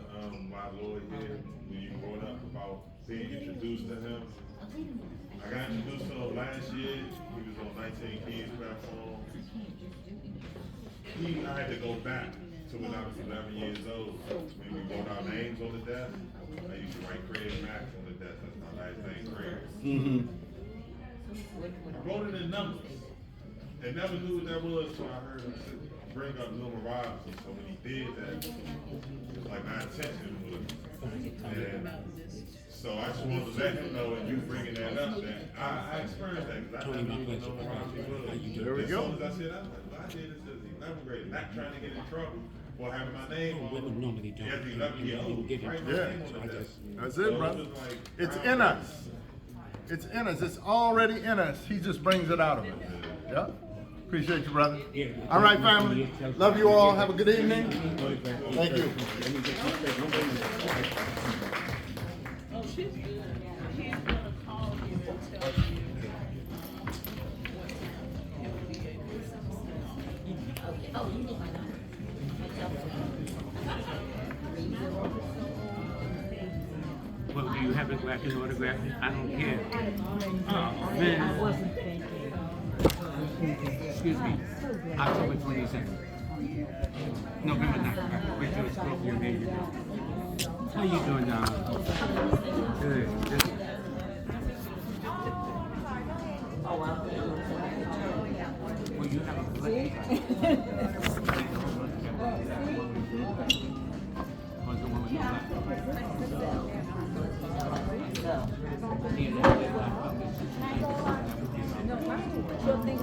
why Lloyd here, when you brought up about being introduced to him. I got introduced to him last year. He was on 19 Keys platform. I had to go back to when I was 11 years old. When we wrote our names on the desk, I used to write Craig Max on the desk. That's my last name, Craig. I wrote it in numbers. And never knew what that was, so I heard him bring up numerology. So when he did that, it was like my intention was. And so I just wanted to let him know, and you bringing that up, that I experienced that because I never knew what numerology was. There we go. As soon as I said, I was like, well, I did this as 11th grade, not trying to get in trouble for having my name on it. As 11 years old, write my name on the desk. That's it, So brother. was like, It's in us. It's in us. It's already in us. He just brings it out of us. Yep. Appreciate you, brother. All right, family. Love you all. Have a good evening. Thank you. Oh, she's good. She's gonna call you and tell you. Oh, you need my number. Well, do you have it where I can autograph it? I don't care. Oh, man. Excuse me. October 22nd. November 9th. Wait till it's Scorpio baby. How you doing, Don? Good. Good. Well, you have a play. She'll think